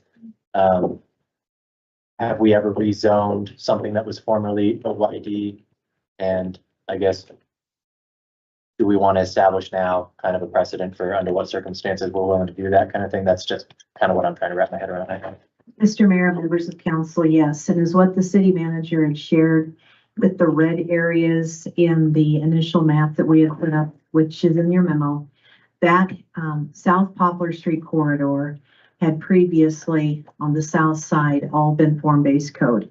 Have we ever rezoned something that was formerly OID? And I guess, do we want to establish now kind of a precedent for under what circumstances we're willing to do that kind of thing? That's just kind of what I'm trying to wrap my head around. Mr. Mayor, members of council, yes, and is what the city manager had shared with the red areas in the initial map that we had put up, which is in your memo. That South Poplar Street corridor had previously on the south side all been form-based code.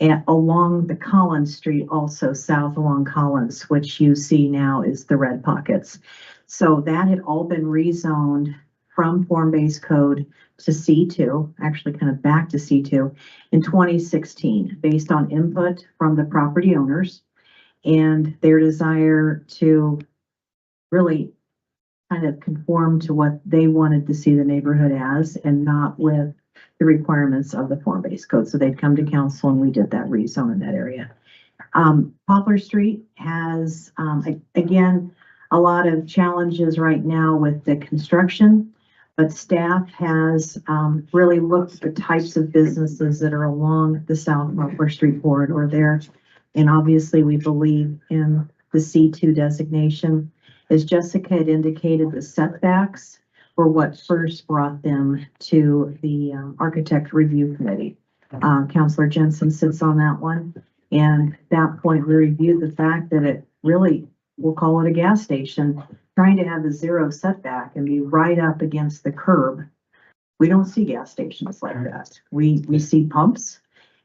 And along the Collins Street, also south along Collins, which you see now is the red pockets. So that had all been rezoned from form-based code to C2, actually kind of back to C2 in 2016, based on input from the property owners and their desire to really kind of conform to what they wanted to see the neighborhood as and not with the requirements of the form-based code. So they'd come to council and we did that rezone in that area. Poplar Street has, again, a lot of challenges right now with the construction, but staff has really looked at the types of businesses that are along the South Poplar Street corridor there. And obviously we believe in the C2 designation. As Jessica had indicated, the setbacks were what first brought them to the Architect Review Committee. Councilor Jensen sits on that one. And at that point, we reviewed the fact that it really, we'll call it a gas station, trying to have a zero setback and be right up against the curb. We don't see gas stations like that. We see pumps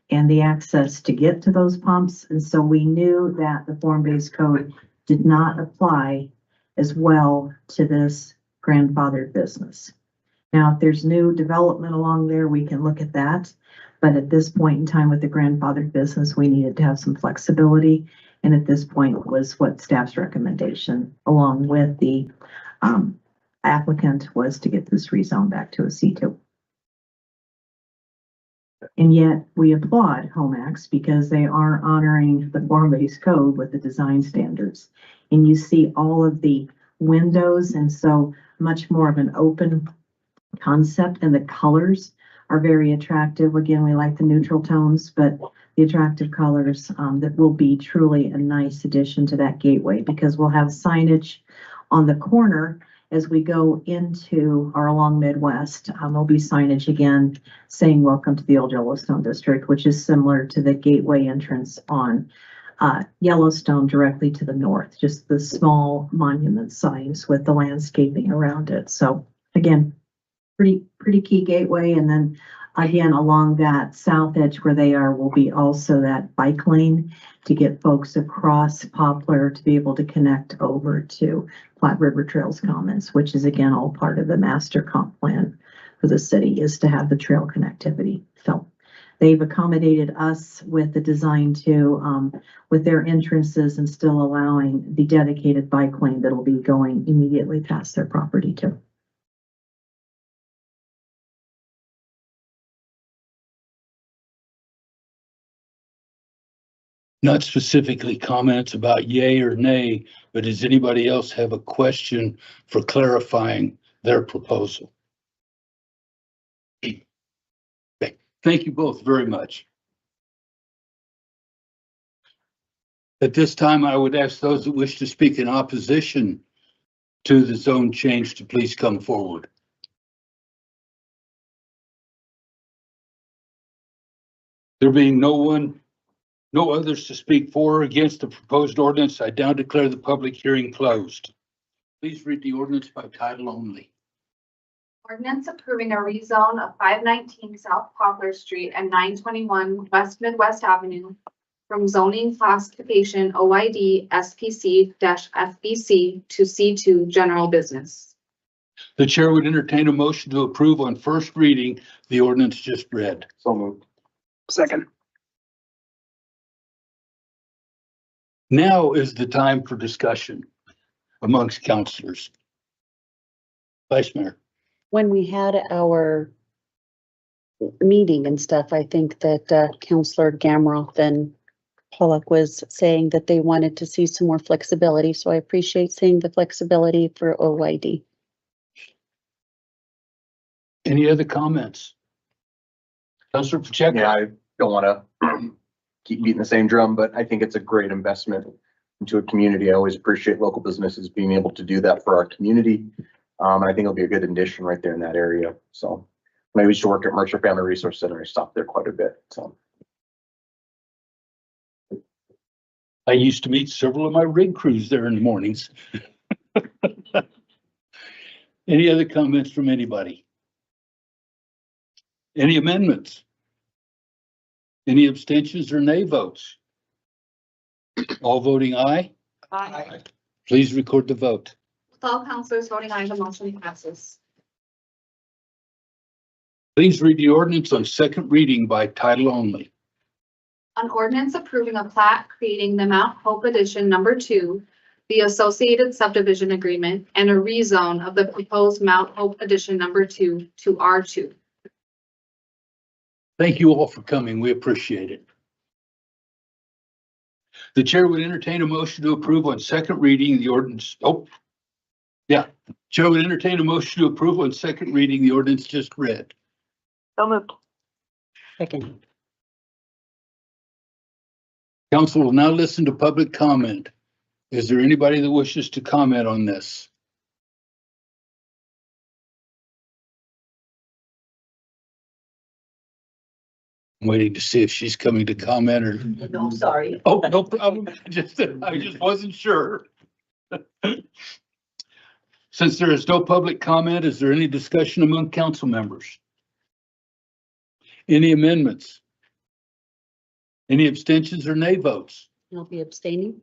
and the access to get to those pumps. And so we knew that the form-based code did not apply as well to this grandfathered business. Now, if there's new development along there, we can look at that. But at this point in time with the grandfathered business, we needed to have some flexibility. And at this point was what staff's recommendation, along with the applicant, was to get this rezoned back to a C2. And yet we applaud Homax because they are honoring the form-based code with the design standards. And you see all of the windows, and so much more of an open concept, and the colors are very attractive. Again, we like the neutral tones, but the attractive colors that will be truly a nice addition to that gateway, because we'll have signage on the corner as we go into our along Midwest. There'll be signage again saying welcome to the old Yellowstone district, which is similar to the gateway entrance on Yellowstone directly to the north, just the small monument signs with the landscaping around it. So again, pretty key gateway. And then again, along that south edge where they are will be also that bike lane to get folks across Poplar to be able to connect over to Platte River Trails Commons, which is again all part of the master comp plan for the city, is to have the trail connectivity. So they've accommodated us with the design too, with their entrances, and still allowing the dedicated bike lane that'll be going immediately past their property too. not specifically comments about yay or nay, but does anybody else have a question for clarifying their proposal? Thank you both very much. At this time, I would ask those that wish to speak in opposition to the zone change to please come forward. There being no others to speak for or against the proposed ordinance, I now declare the public hearing closed. Please read the ordinance by title only. Ordinance approving a rezone of 519 South Poplar Street and 921 West Midwest Avenue from zoning classification OID SPC-FBC to C2 general business. The chair would entertain a motion to approve on first reading the ordinance just read. So moved. Second. Now is the time for discussion amongst councilors. Vice Mayor. When we had our meeting and stuff, I think that Counselor Gamroth and Pollock was saying that they wanted to see some more flexibility. So I appreciate seeing the flexibility for OYD. Any other comments? Councilor Pacheco? Yeah, I don't want to keep beating the same drum, but I think it's a great investment into a community. I always appreciate local businesses being able to do that for our community. And I think it'll be a good addition right there in that area. So when I used to work at Mercer Family Resource Center, I stopped there quite a bit. So I used to meet several of my rig crews there in the mornings. Any other comments from anybody? Any amendments? Any abstentions or nay votes? All voting aye? Aye. Please record the vote. With all councilors voting aye, the motion passes. Please read the ordinance on second reading by title only. An ordinance approving a plat creating the Mount Hope Addition Number 2, the associated subdivision agreement, and a rezone of the proposed Mount Hope Addition Number 2 to R2. Thank you all for coming. We appreciate it. The chair would entertain a motion to approve on second reading the ordinance. Chair would entertain a motion to approve on second reading the ordinance just read. So moved. Second. Council will now listen to public comment. Is there anybody that wishes to comment on this? I'm waiting to see if she's coming to comment or. No, sorry. Oh, no problem. I just wasn't sure. Since there is no public comment, is there any discussion among council members? Any amendments? Any abstentions or nay votes? I'll be abstaining.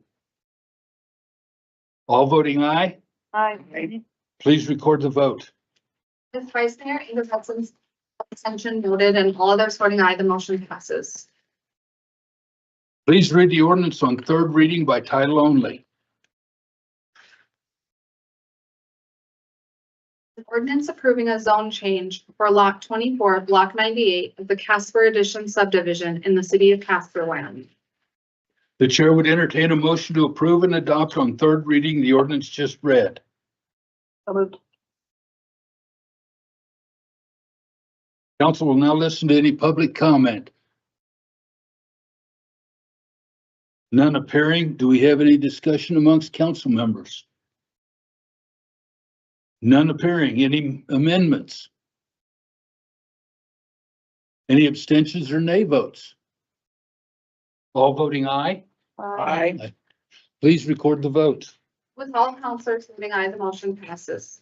All voting aye? Aye. Please record the vote. With Vice Mayor Ingrid Hudson's abstention noted and all others voting aye, the motion passes. Please read the ordinance on third reading by title only. An ordinance approving a zone change for lot 24, block 98 of the Casper Addition subdivision in the city of Casper, Wyoming. The chair would entertain a motion to approve and adopt on third reading the ordinance just read. So moved. Council will now listen to any public comment. None appearing. Do we have any discussion amongst council members? None appearing. Any amendments? Any abstentions or nay votes? All voting aye? Aye. Please record the vote. With all councilors voting aye, the motion passes.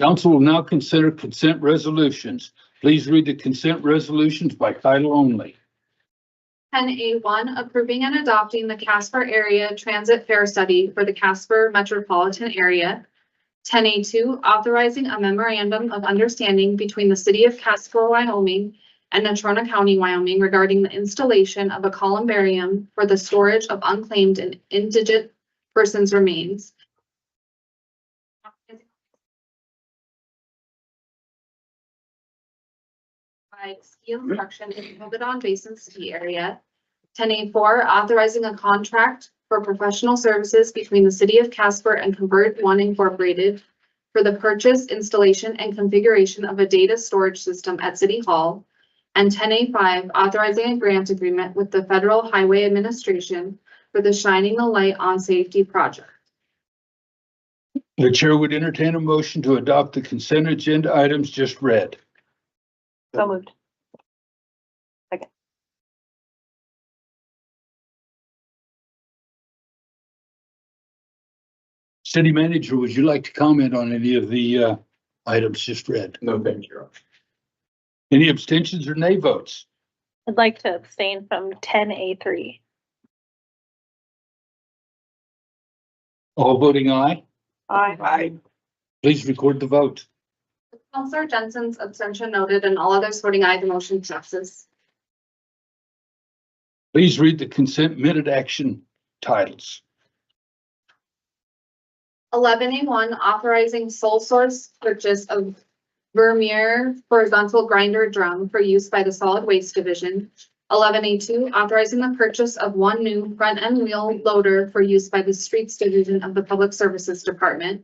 Council will now consider consent resolutions. Please read the consent resolutions by title only. 10A1, approving and adopting the Casper Area Transit Fare Study for the Casper Metropolitan Area. 10A2, authorizing a memorandum of understanding between the City of Casper, Wyoming and Natrona County, Wyoming regarding the installation of a columbarium for the storage of unclaimed and indigent persons' remains. Ski instruction in Mogadon Basin Ski Area. 10A4, authorizing a contract for professional services between the City of Casper and Convert One Incorporated for the purchase, installation, and configuration of a data storage system at City Hall. And 10A5, authorizing a grant agreement with the Federal Highway Administration for the Shining the Light on Safety project. The chair would entertain a motion to adopt the consent agenda items just read. So moved. City manager, would you like to comment on any of the items just read? No, thank you, Your Honor. Any abstentions or nay votes? I'd like to abstain from 10A3. All voting aye, Aye. please record the vote. Counselor Jensen's abstention noted and all others voting aye, the motion passes. Please read the consent minute action titles. 11A1, authorizing sole source purchase of Vermeer horizontal grinder drum for use by the Solid Waste Division. 11A2, authorizing the purchase of one new front-end wheel loader for use by the Streets Division of the Public Services Department.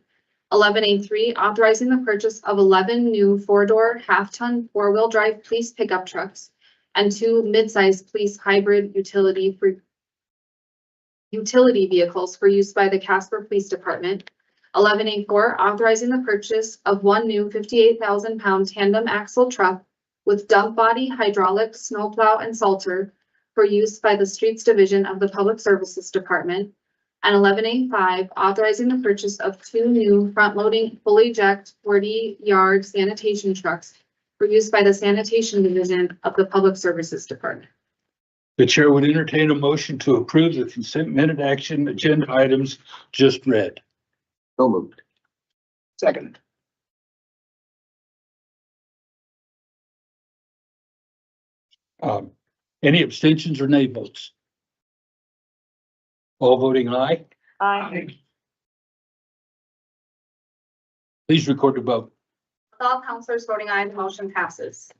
11A3, authorizing the purchase of 11 new four-door, half-ton, four-wheel drive police pickup trucks and 2 mid-size police hybrid utility vehicles for use by the Casper Police Department. 11A4, authorizing the purchase of one new 58,000-pound tandem axle truck with dump body, hydraulic, snowplow, and salter for use by the Streets Division of the Public Services Department. And 11A5, authorizing the purchase of 2 new front-loading, fully jacked 40-yard sanitation trucks for use by the Sanitation Division of the Public Services Department. The chair would entertain a motion to approve the consent minute action agenda items just read. So moved. Second. Any abstentions or nay votes? All voting aye, Aye. please record the vote. With all counselors voting aye, the motion passes.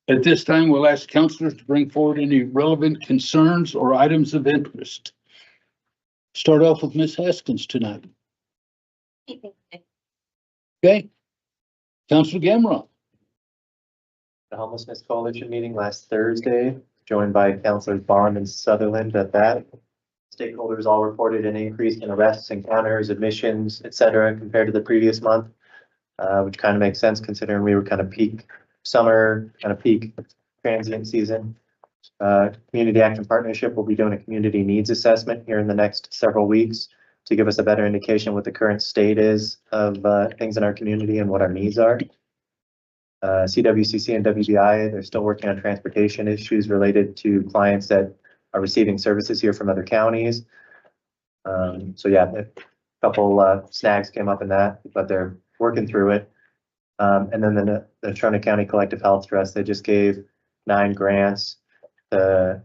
At this time, we'll ask councilors to bring forward any relevant concerns or items of interest. Start off with Ms. Haskins tonight. Okay. Councilor Gamrot. The Homelessness Coalition meeting last Thursday, joined by Councilors Bond and Sutherland at that. Stakeholders all reported an increase in arrests, encounters, admissions, et cetera, compared to the previous month, which kind of makes sense considering we were kind of peak summer, kind of peak transient season. Community Action Partnership will be doing a community needs assessment here in the next several weeks to give us a better indication what the current state is of things in our community and what our needs are. CWCC and WBI, they're still working on transportation issues related to clients that are receiving services here from other counties. So yeah, a couple snags came up in that, but they're working through it. And then the Natrona County Collective Health Trust, they just gave 9 grants to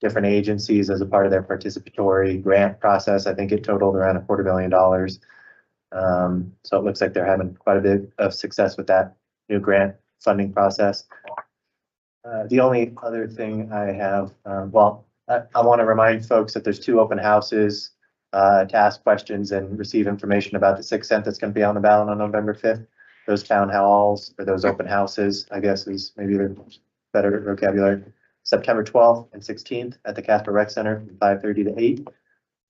different agencies as a part of their participatory grant process. I think it totaled around $250,000. So it looks like they're having quite a bit of success with that new grant funding process. The only other thing I have, I want to remind folks that there's 2 open houses to ask questions and receive information about the 6th cent that's going to be on the ballot on November 5th. Those town halls or those open houses, I guess is maybe the better vocabulary. September 12th and 16th at the Casper Rec Center from 5:30 to 8.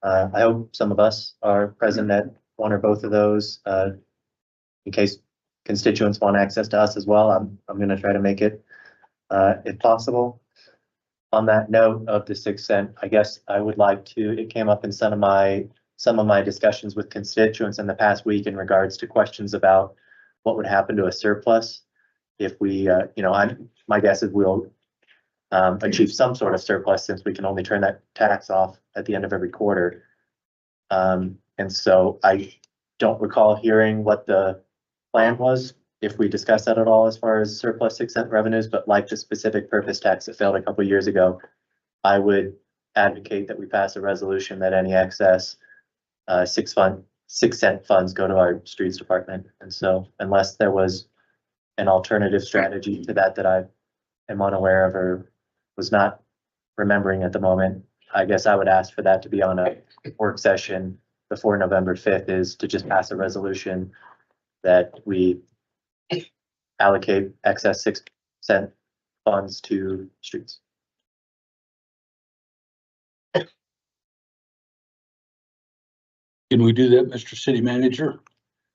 I hope some of us are present at one or both of those in case constituents want access to us as well. I'm going to try to make it if possible. On that note of the 6th cent, I guess I would like to, it came up in some of my discussions with constituents in the past week in regards to questions about what would happen to a surplus if we, my guess is we'll achieve some sort of surplus since we can only turn that tax off at the end of every quarter. And so I don't recall hearing what the plan was, if we discussed that at all as far as surplus 6 cent revenues, but like the specific purpose tax that failed a couple years ago, I would advocate that we pass a resolution that any excess 6 cent funds go to our streets department. And so unless there was an alternative strategy to that I am unaware of or was not remembering at the moment, I guess I would ask for that to be on a work session before November 5th is to just pass a resolution that we allocate excess 6% funds to streets. Can we do that, Mr. City Manager?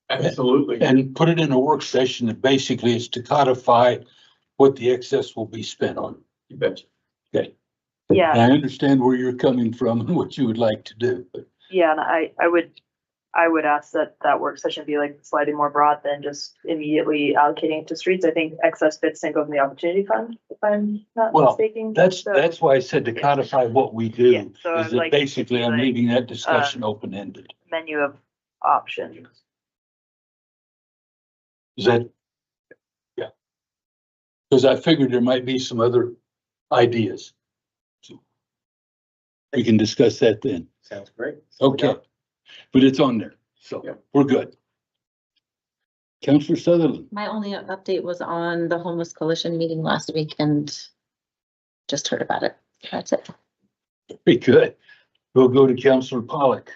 Absolutely. And put it in a work session that basically is to codify what the excess will be spent on. You betcha. Okay. Yeah, And I understand where you're coming from and what you would like to do, but yeah, and I would ask that that work session be like slightly more broad than just immediately allocating it to streets. I think excess bits then go in the opportunity fund, if I'm not Well, mistaken. that's So- why I said to codify what we Yeah, do. so Is I'd that like basically I'm like, leaving that discussion open-ended. Menu of options. Is that? Yeah. Because I figured there might be some other ideas. So we can discuss that then. Sounds great. Okay. But it's on there, so Yeah. we're good. Counselor Sutherland. My only update was on the homeless coalition meeting last week and just heard about it. That's it. Very good. We'll go to Counselor Pollock.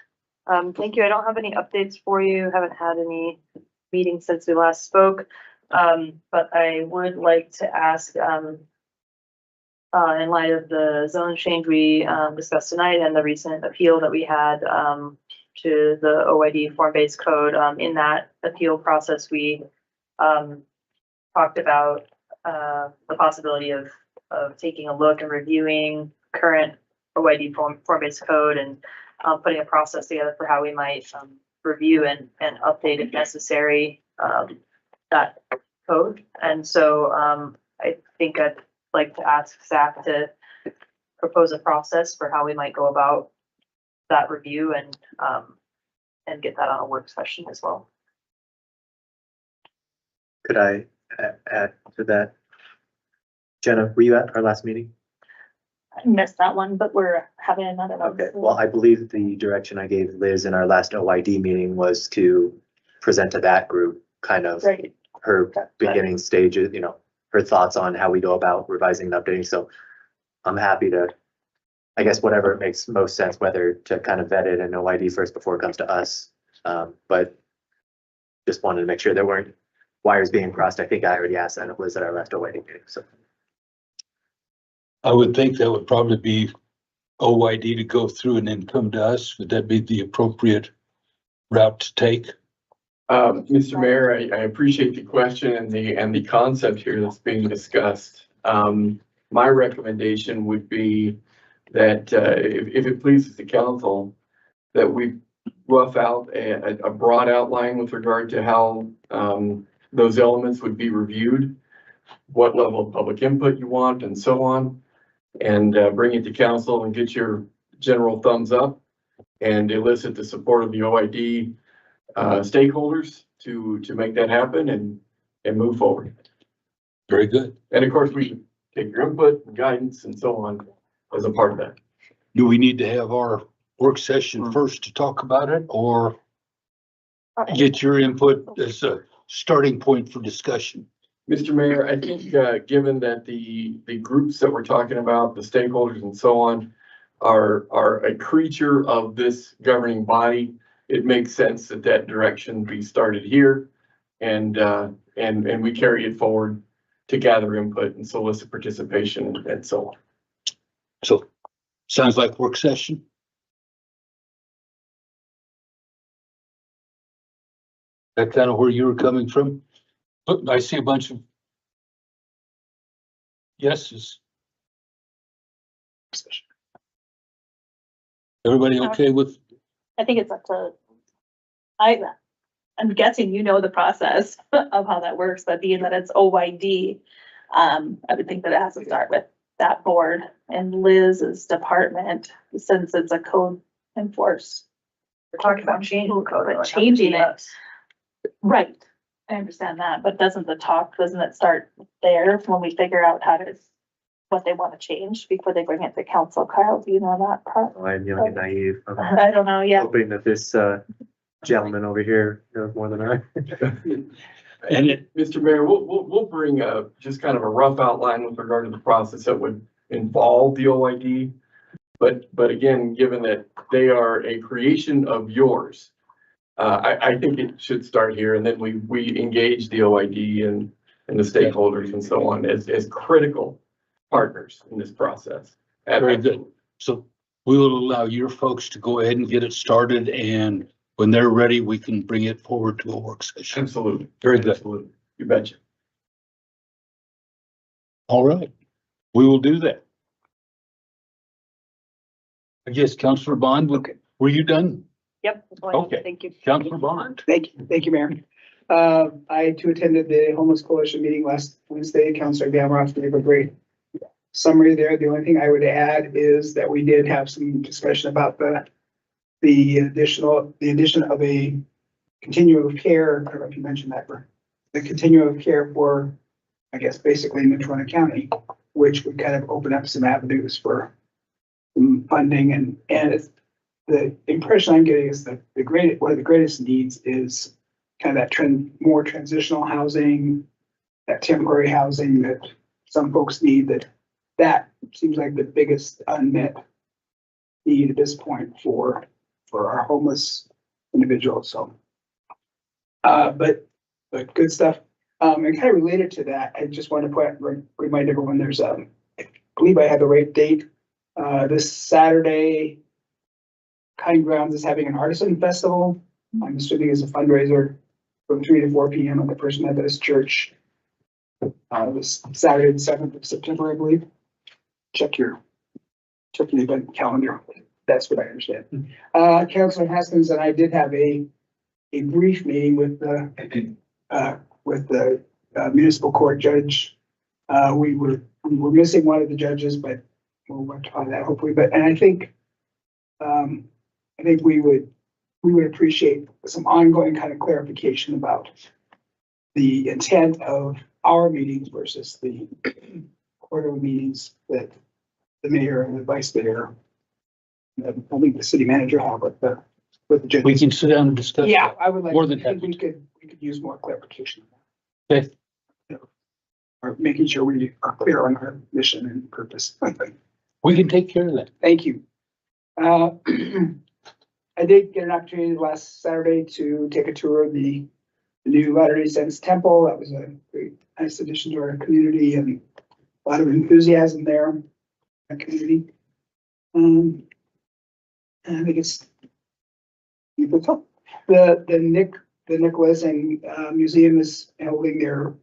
Thank you. I don't have any updates for you. Haven't had any meetings since we last spoke. But I would like to ask, in light of the zone change we discussed tonight and the recent appeal that we had to the OID form-based code, in that appeal process, we talked about the possibility of taking a look and reviewing current OID form-based code and putting a process together for how we might review and update if necessary that code. And so I think I'd like to ask staff to propose a process for how we might go about that review and get that on a work session as well. Could I add to that? Jenna, were you at our last meeting? I missed that one, but we're having another one. Okay, well, I believe the direction I gave Liz in our last OID meeting was to present to that group kind of Right. her beginning stages, you know, her thoughts on how we go about revising and updating. So I'm happy to, I guess, whatever makes most sense, whether to kind of vet it in OID first before it comes to us. But just wanted to make sure there weren't wires being crossed. I think I already asked that of Liz at our last OID meeting, so. I would think that would probably be OID to go through and then come to us. Would that be the appropriate route to take? Mr. Mayor, I appreciate the question and the concept here that's being discussed. My recommendation would be that, if it pleases the council, that we rough out a broad outline with regard to how, those elements would be reviewed, what level of public input you want and so on, and bring it to council and get your general thumbs up and elicit the support of the OID stakeholders to make that happen and move forward. Very good. And of course, we take your input and guidance and so on as a part of that. Do we need to have our work session first to talk about it, or get your input as a starting point for discussion? Mr. Mayor, I think, given that the groups that we're talking about, the stakeholders and so on, are a creature of this governing body, it makes sense that that direction be started here and we carry it forward to gather input and solicit participation and so on. So, sounds like work session. That kind of where you were coming from? But I see a bunch of yeses. Everybody okay with? I think it's up to, I'm guessing you know the process of how that works, but being that it's OYD, I would think that it has to start with that board and Liz's department, since it's a code enforce. We're talking about changing the code. But changing it. Right, I understand that, but doesn't it start there when we figure out what they want to change before they bring it to council? Kyle, do you know that part? I'm young and naive. I'm I don't know, yeah. hoping that this gentleman over here knows more than I. And Mr. Mayor, we'll bring just kind of a rough outline with regard to the process that would involve the OID. But again, given that they are a creation of yours, I think it should start here, and then we engage the OID and the stakeholders and so on as critical partners in this process. Very good. So we will allow your folks to go ahead and get it started, and when they're ready, we can bring it forward to a work session. Absolutely. Very good. Absolutely. You betcha. All right, we will do that. I guess Councilor Bond, were you done? Yep. Okay. Thank you. Councilor Bond. Thank you, Mayor. I too attended the Homeless Coalition meeting last Wednesday. Councilor Gamroff gave a great summary there. The only thing I would add is that we did have some discussion about the addition of a continuum of care. I don't know if you mentioned that, but the continuum of care for, I guess, basically Natrona County, which would kind of open up some avenues for some funding, and it's, the impression I'm getting is that one of the greatest needs is kind of that more transitional housing, that temporary housing that some folks need, that seems like the biggest unmet need at this point for our homeless individuals. So, but good stuff. And kind of related to that, I just want to remind everyone there's I believe I have the right date. This Saturday, Kind Grounds is having an artisan festival. I'm assuming it's a fundraiser from 3 to 4 p.m. at the First Methodist Church. This Saturday, the 7th of September, I believe. Check your event calendar. That's what I understand. Councilor Haskins and I did have a brief meeting with the municipal court judge. We were missing one of the judges, but we'll work on that hopefully. And I think we would appreciate some ongoing kind of clarification about the intent of our meetings versus the quarterly meetings that the mayor and the vice mayor, and I think the city manager have with the judges. We can sit down and discuss. Yeah, I would like, More than I think happy. we could use more clarification. Okay. Or making sure we are clear on our mission and purpose. We can take care of that. Thank you. I did get an opportunity last Saturday to take a tour of the new Latter-day Saints Temple. That was a very nice addition to our community, and a lot of enthusiasm there in that community. And I think it's the Nicholas and Museum is holding their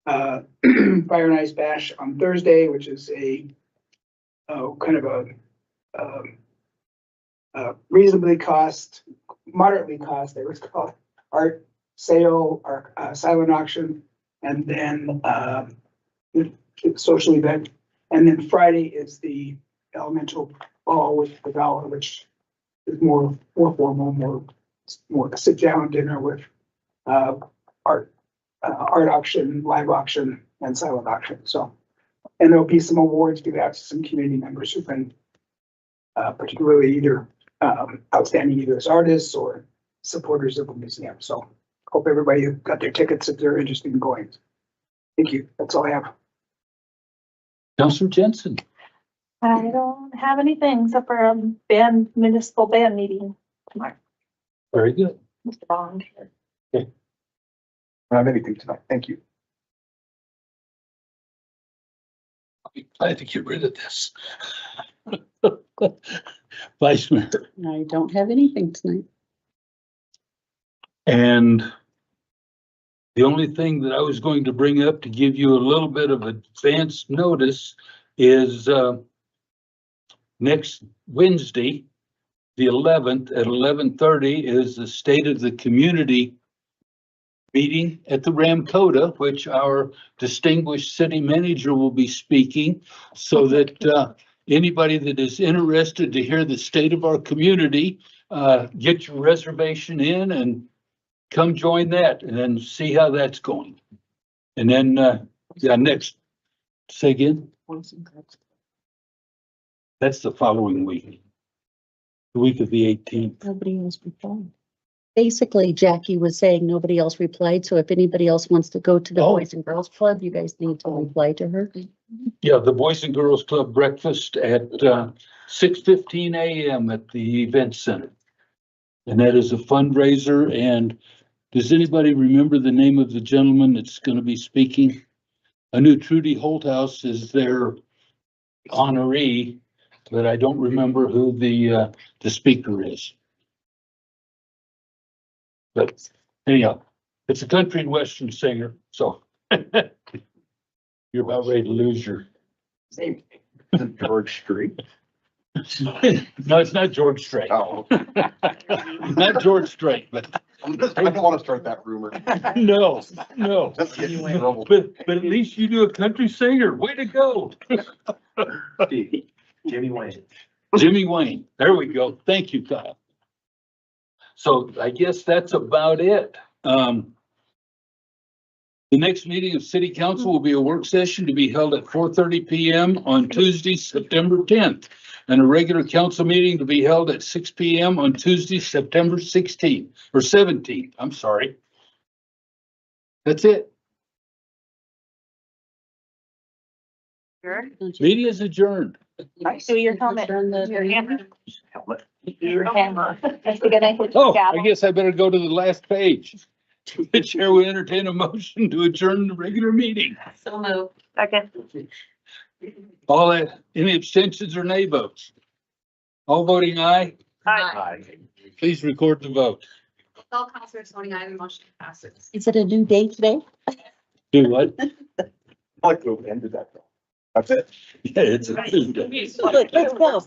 Fire and Ice Bash on Thursday, which is a kind of a moderately cost, they would call it, art sale or silent auction, and then social event. And then Friday is the elemental ball with the gala, which is more formal, more sit down dinner with art auction, live auction, and silent auction. So, and there'll be some awards given out to some community members who've been particularly either outstanding either as artists or supporters of the museum. So hope everybody got their tickets if they're interested in going. Thank you. That's all I have. Councilor Jensen. I don't have anything except for a municipal band meeting tomorrow. Very good. Mr. Bond. I don't have anything tonight. Thank you. I'll be glad to get rid of this. Vice Mayor. I don't have anything tonight. And the only thing that I was going to bring up to give you a little bit of advance notice is next Wednesday, the 11th at 11:30 is the State of the Community meeting at the Ramcota, which our distinguished city manager will be speaking, so that anybody that is interested to hear the state of our community, get your reservation in and come join that and then see how that's going. And then, next, say again? That's the following week, the week of the 18th. Nobody else before. basically Jackie was saying nobody else replied, so if anybody else wants to go to the Oh. Boys and Girls Club, you guys need to reply to her. Yeah, the Boys and Girls Club breakfast at 6:15 a.m. at the event center. And that is a fundraiser. And does anybody remember the name of the gentleman that's going to be speaking? I knew Trudy Holthouse is their honoree, but I don't remember who the speaker is. But anyhow, it's a country and western singer, so you're about ready to lose your. George Street. No, it's not George Strait. Oh, Not George Strait, but I don't want to start that rumor. no, no. Let's get you in trouble. But at least you do a country singer. Way to go. Jimmy Wayne. Jimmy Wayne. There we go. Thank you, Kyle. So I guess that's about it. The next meeting of city council will be a work session to be held at 4:30 PM on Tuesday, September 10th. And a regular council meeting to be held at 6 PM on Tuesday, September 16th, or 17th, I'm sorry. That's it. Meeting is adjourned. Do your helmet, Turn the- your hammer. Your hammer. That's the gonna hit Oh, the I gavel. guess I better go to the last page. The chair will entertain a motion to adjourn the regular meeting. So moved. Second. All that, any abstentions or nay votes? All voting aye, please record the vote. All counselors voting aye, the motion passes. Is it a new day today? Do what? I like to end that. That's it. Yeah, it's a Tuesday. Let's go.